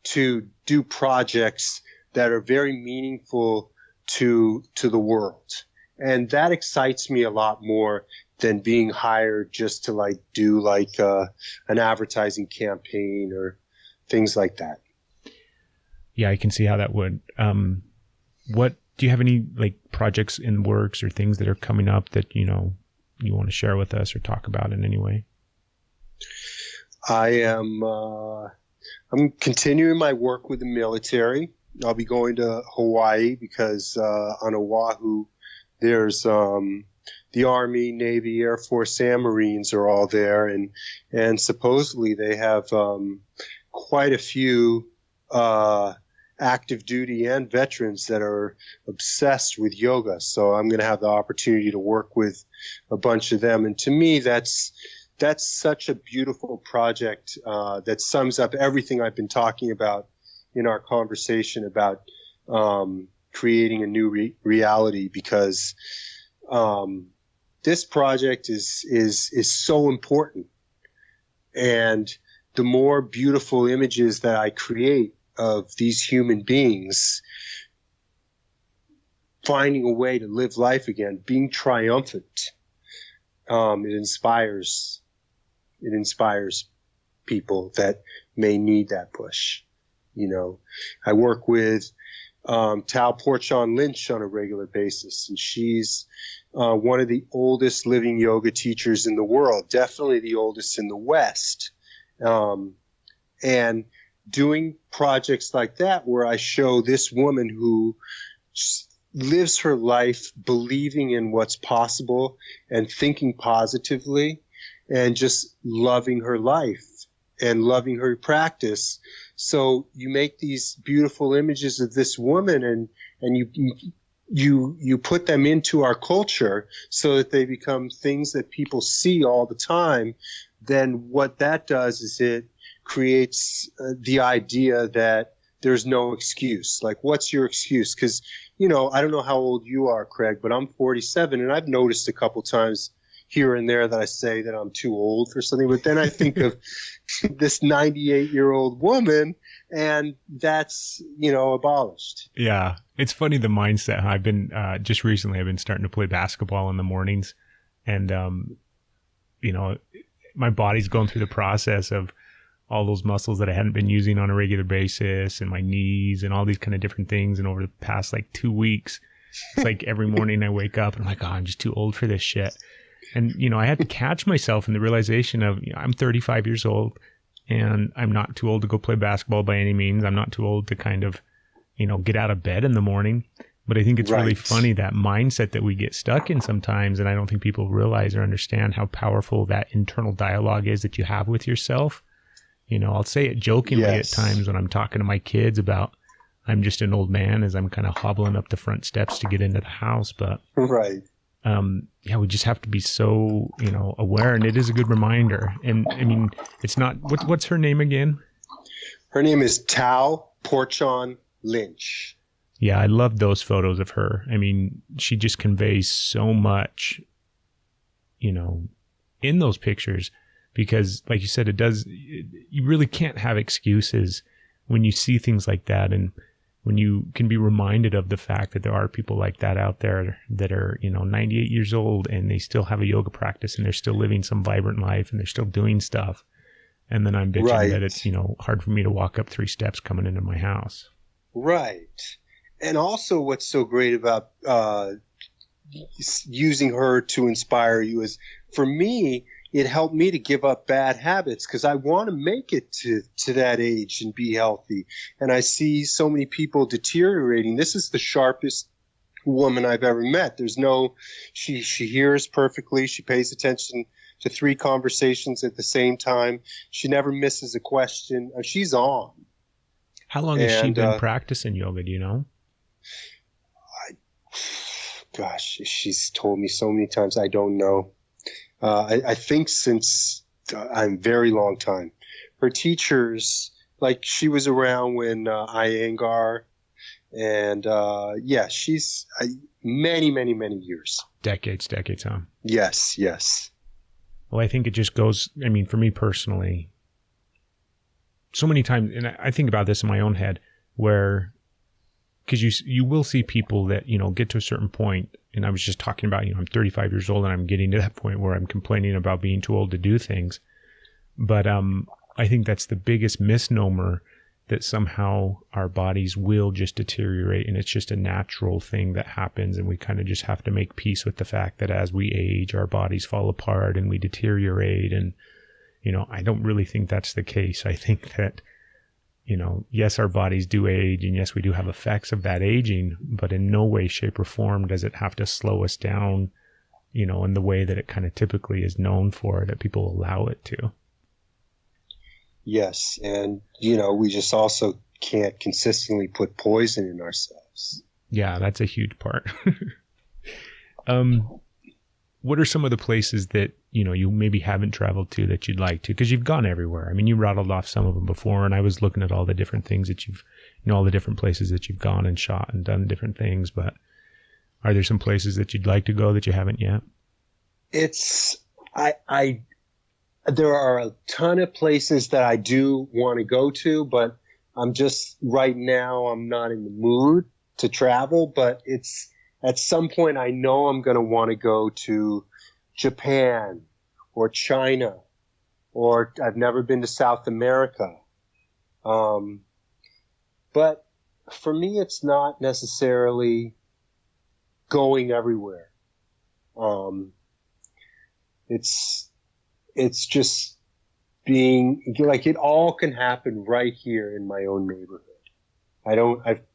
to do projects that are very meaningful to the world. And that excites me a lot more than being hired just to do an advertising campaign or things like that. Yeah, I can see how that would. What do you have any projects in works or things that are coming up that you want to share with us or talk about in any way? I'm continuing my work with the military. I'll be going to Hawaii because on Oahu there's the Army, Navy, Air Force, and Marines are all there, and supposedly they have quite a few active duty and veterans that are obsessed with yoga. So I'm going to have the opportunity to work with a bunch of them. And to me, that's such a beautiful project that sums up everything I've been talking about in our conversation about creating a new reality, because this project is so important. And the more beautiful images that I create of these human beings finding a way to live life again, being triumphant, it inspires people that may need that push. I work with Tal Porchon Lynch on a regular basis, and she's one of the oldest living yoga teachers in the world, definitely the oldest in the West. And doing projects like that where I show this woman who lives her life believing in what's possible and thinking positively and just loving her life and loving her practice. So you make these beautiful images of this woman and you put them into our culture so that they become things that people see all the time. Then what that does is it creates the idea that there's no excuse. Like, what's your excuse? Because, I don't know how old you are, Craig, but I'm 47, and I've noticed a couple times here and there that I say that I'm too old for something. But then I think of this 98-year-old woman, and that's, abolished. Yeah. It's funny, the mindset. I've been, just recently, I've been starting to play basketball in the mornings, and, my body's going through the process of all those muscles that I hadn't been using on a regular basis, and my knees and all these kind of different things. And over the past 2 weeks, it's like every morning I wake up and I'm like, oh, I'm just too old for this shit. And, I had to catch myself in the realization of, I'm 35 years old and I'm not too old to go play basketball by any means. I'm not too old to kind of, get out of bed in the morning. But I think it's really funny, that mindset that we get stuck in sometimes. And I don't think people realize or understand how powerful that internal dialogue is that you have with yourself. I'll say it jokingly at times when I'm talking to my kids about I'm just an old man as I'm kind of hobbling up the front steps to get into the house. But we just have to be so, aware. And it is a good reminder. And I mean, it's not, what's her name again? Her name is Tal Porchon Lynch. Yeah, I love those photos of her. I mean, she just conveys so much, in those pictures, because like you said, you really can't have excuses when you see things like that. And when you can be reminded of the fact that there are people like that out there that are, 98 years old and they still have a yoga practice and they're still living some vibrant life and they're still doing stuff. And then I'm bitching that it's, hard for me to walk up 3 steps coming into my house. Right. And also what's so great about using her to inspire you is, for me, it helped me to give up bad habits because I want to make it to that age and be healthy. And I see so many people deteriorating. This is the sharpest woman I've ever met. She hears perfectly. She pays attention to 3 conversations at the same time. She never misses a question. She's on. How long has she been practicing yoga? Do you know? Gosh, she's told me so many times. I don't know. I think since a very long time. Her teachers, like she was around when Iyengar, and she's many, many, many years. Decades, huh? Yes. Well, I think it just goes, for me personally, so many times, and I think about this in my own head, where, because you will see people that, get to a certain point, and I was just talking about, I'm 35 years old and I'm getting to that point where I'm complaining about being too old to do things. But I think that's the biggest misnomer, that somehow our bodies will just deteriorate and it's just a natural thing that happens, and we kind of just have to make peace with the fact that as we age, our bodies fall apart and we deteriorate. And, I don't really think that's the case. I think that, yes, our bodies do age, and yes, we do have effects of that aging, but in no way, shape, or form does it have to slow us down, in the way that it kind of typically is known for, that people allow it to. Yes, and, we just also can't consistently put poison in ourselves. Yeah, that's a huge part. What are some of the places that, you maybe haven't traveled to that you'd like to? Because you've gone everywhere. You rattled off some of them before, and I was looking at all the different things that all the different places that you've gone and shot and done different things. But are there some places that you'd like to go that you haven't yet? There are a ton of places that I do want to go to, but I'm not in the mood to travel. But it's at some point I know I'm going to want to go to Japan or China, or I've never been to South America. But for me, it's not necessarily going everywhere. It's just being like, it all can happen right here in my own neighborhood.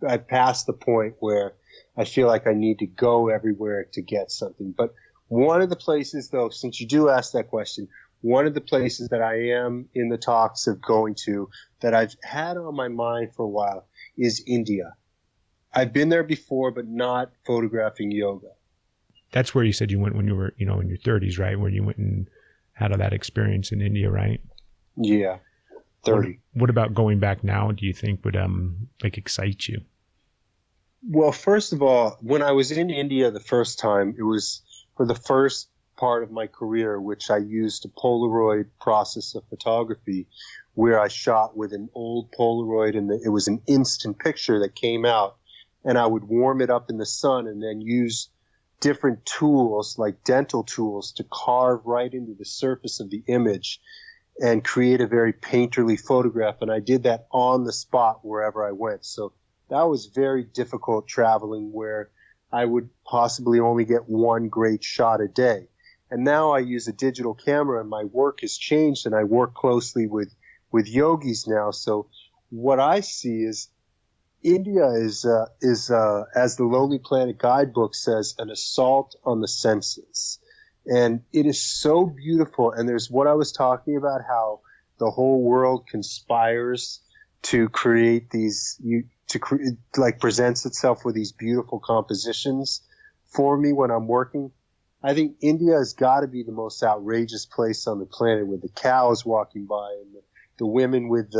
I've passed the point where I feel like I need to go everywhere to get something. But one of the places, though, since you do ask that question, one of the places that I am in the talks of going to, that I've had on my mind for a while, is India. I've been there before, but not photographing yoga. That's where you said you went when you were, in your 30s, right? Where you went and had all that experience in India, right? Yeah, 30. What about going back now, do you think would excite you? Well, first of all, when I was in India the first time, it was for the first part of my career, which I used a Polaroid process of photography, where I shot with an old Polaroid, and it was an instant picture that came out, and I would warm it up in the sun and then use different tools, like dental tools, to carve right into the surface of the image and create a very painterly photograph. And I did that on the spot wherever I went. So that was very difficult traveling, where I would possibly only get one great shot a day. And now I use a digital camera, and my work has changed, and I work closely with yogis now. So what I see is India is as the Lonely Planet guidebook says, an assault on the senses. And it is so beautiful. And there's what I was talking about, how the whole world conspires to create presents itself with these beautiful compositions for me when I'm working. I think India has got to be the most outrageous place on the planet, with the cows walking by and the women with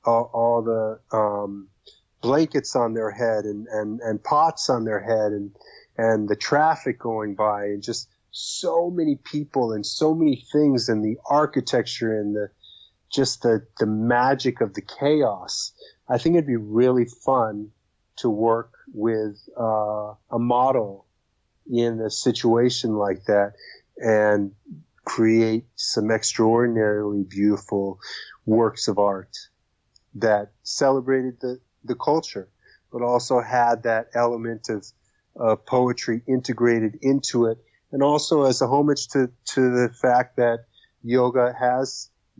all the blankets on their head and pots on their head and the traffic going by, and just so many people and so many things, and the architecture and the magic of the chaos. I think it'd be really fun to work with a model in a situation like that and create some extraordinarily beautiful works of art that celebrated the culture, but also had that element of poetry integrated into it, and also as a homage to the fact that yoga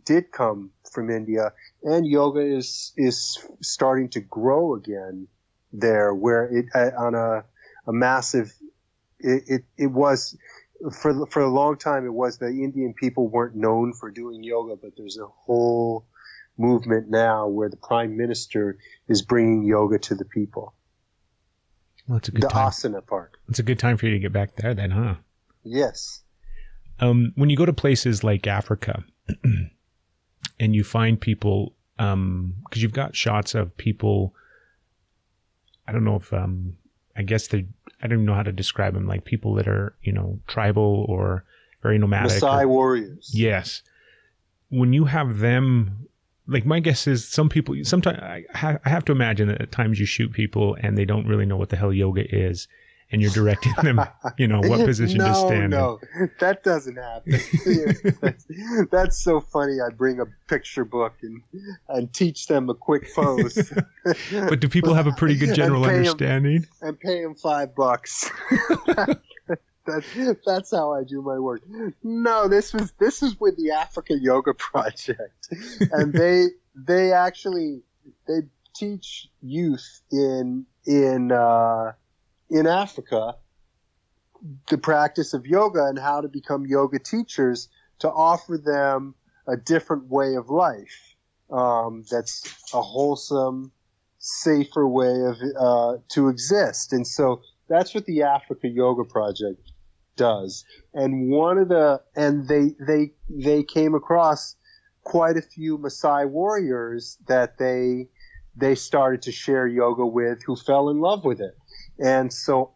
did come from India, and yoga is starting to grow again there, where it on a massive it was for a long time it was the Indian people weren't known for doing yoga, but there's a whole movement now where the prime minister is bringing yoga to the people. Well, that's a good time. Asana part. It's a good time for you to get back there then, huh? Yes. When you go to places like Africa and you find people, because you've got shots of people, I don't know if, I guess I don't even know how to describe them, like people that are, tribal or very nomadic. Maasai warriors. Yes. When you have them, like my guess is sometimes I have to imagine that at times you shoot people and they don't really know what the hell yoga is, and you're directing them, what position to stand in. No, that doesn't happen. That's so funny. I bring a picture book and teach them a quick pose. But do people have a pretty good general understanding? And pay them $5. That's how I do my work. No, this is with the Africa Yoga Project, and they teach youth in Africa the practice of yoga and how to become yoga teachers, to offer them a different way of life that's a wholesome, safer way of to exist. And so that's what the Africa Yoga Project does. And they came across quite a few Maasai warriors that they started to share yoga with, who fell in love with it. And so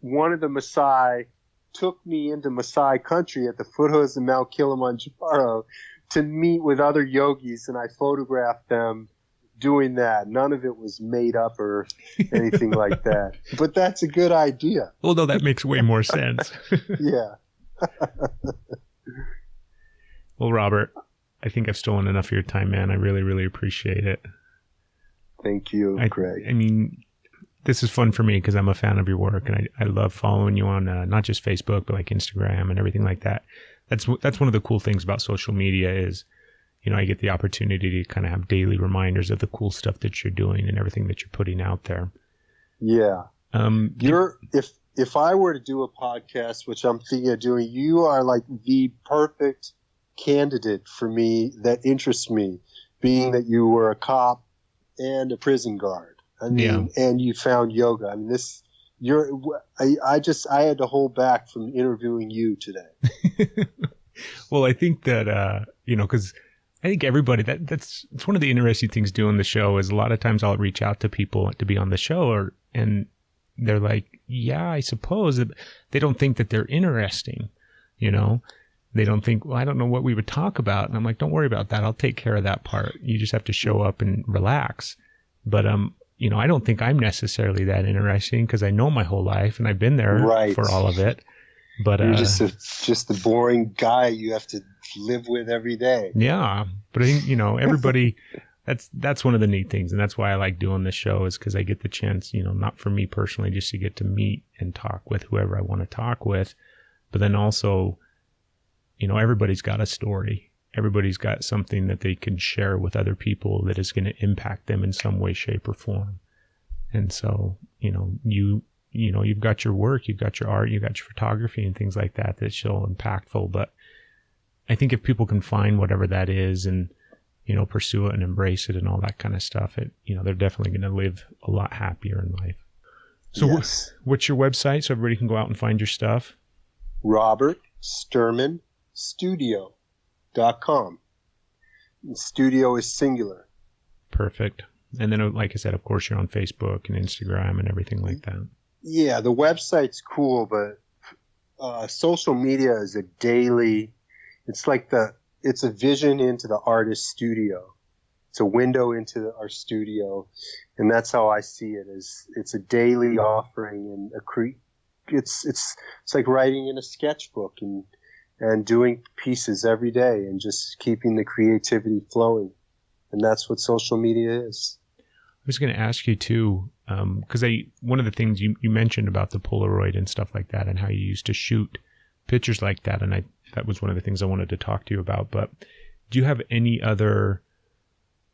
one of the Maasai took me into Maasai country at the foothills of Mount Kilimanjaro to meet with other yogis, and I photographed them doing that. None of it was made up or anything like that. But that's a good idea. Although that makes way more sense. Yeah. Well, Robert, I think I've stolen enough of your time, man. I really, really appreciate it. Thank you, Craig. I mean, this is fun for me because I'm a fan of your work, and I love following you on not just Facebook, but like Instagram and everything like that. That's one of the cool things about social media is, I get the opportunity to kind of have daily reminders of the cool stuff that you're doing and everything that you're putting out there. Yeah. If I were to do a podcast, which I'm thinking of doing, you are like the perfect candidate for me that interests me, being that you were a cop and a prison guard. I mean, and you found yoga. I mean, I had to hold back from interviewing you today. Well, I think that, because I think everybody, it's one of the interesting things doing the show is a lot of times I'll reach out to people to be on the show and they're like, yeah, I suppose. They don't think that they're interesting, They don't think, well, I don't know what we would talk about. And I'm like, don't worry about that. I'll take care of that part. You just have to show up and relax. But, I don't think I'm necessarily that interesting because I know my whole life and I've been there for all of it. But you're just the boring guy you have to live with every day. Yeah. But I think, everybody, that's one of the neat things. And that's why I like doing this show, is because I get the chance, not for me personally, just to get to meet and talk with whoever I want to talk with. But then also, everybody's got a story. Everybody's got something that they can share with other people that is going to impact them in some way, shape, or form. And so, you've got your work, you've got your art, you've got your photography and things like that that's so impactful. But I think if people can find whatever that is and, pursue it and embrace it and all that kind of stuff, they're definitely going to live a lot happier in life. So what's your website so everybody can go out and find your stuff? Robert Sturman Studio.com. Studio is singular. Perfect. And then, like I said, of course, you're on Facebook and Instagram and everything like that. Yeah, the website's cool, but social media is a daily, it's a vision into the artist's studio. It's a window into our studio. And that's how I see it, is it's a daily offering, and it's like writing in a sketchbook and doing pieces every day and just keeping the creativity flowing. And that's what social media is. I was going to ask you too, because one of the things you mentioned about the Polaroid and stuff like that, and how you used to shoot pictures like that, and that was one of the things I wanted to talk to you about. But do you have any other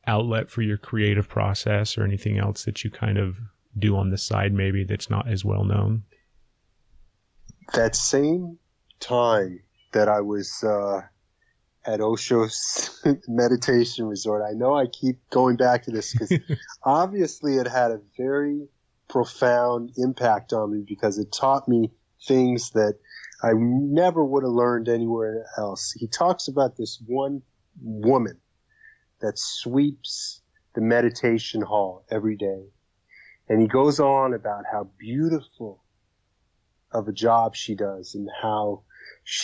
outlet for your creative process, or anything else that you kind of do on the side maybe that's not as well known? That same time that I was at Osho's meditation resort, I know I keep going back to this because obviously it had a very profound impact on me, because it taught me things that I never would have learned anywhere else. He talks about this one woman that sweeps the meditation hall every day. And he goes on about how beautiful of a job she does, and how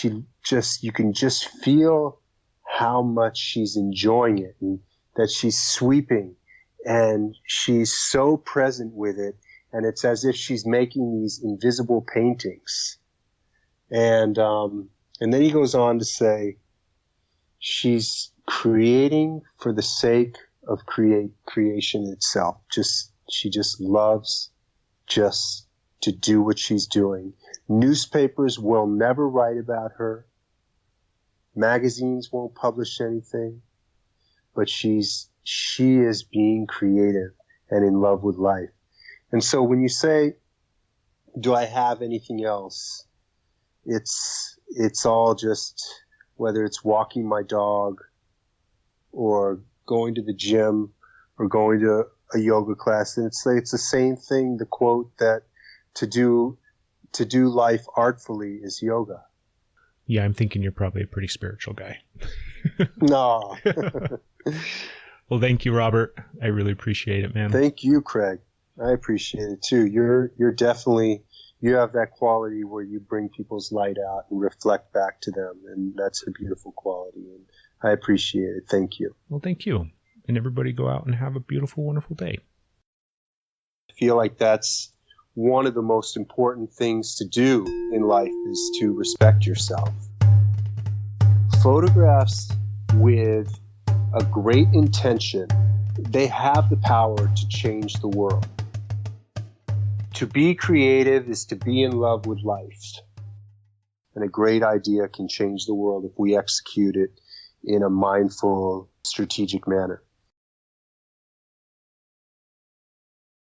you can just feel how much she's enjoying it, and that she's sweeping and she's so present with it. And it's as if she's making these invisible paintings. And then he goes on to say she's creating for the sake of creation itself. She just loves just to do what she's doing. Newspapers will never write about her. Magazines won't publish anything. But she is being creative and in love with life. And so when you say, do I have anything else? It's all just, whether it's walking my dog or going to the gym or going to a yoga class. And it's the same thing, the quote that to do life artfully is yoga. Yeah, I'm thinking you're probably a pretty spiritual guy. No. Well, thank you, Robert. I really appreciate it, man. Thank you, Craig. I appreciate it too. You're definitely, you have that quality where you bring people's light out and reflect back to them. And that's a beautiful quality. And I appreciate it. Thank you. Well, thank you. And everybody go out and have a beautiful, wonderful day. I feel like that's one of the most important things to do in life, is to respect yourself. Photographs with a great intention, they have the power to change the world. To be creative is to be in love with life. And a great idea can change the world if we execute it in a mindful, strategic manner.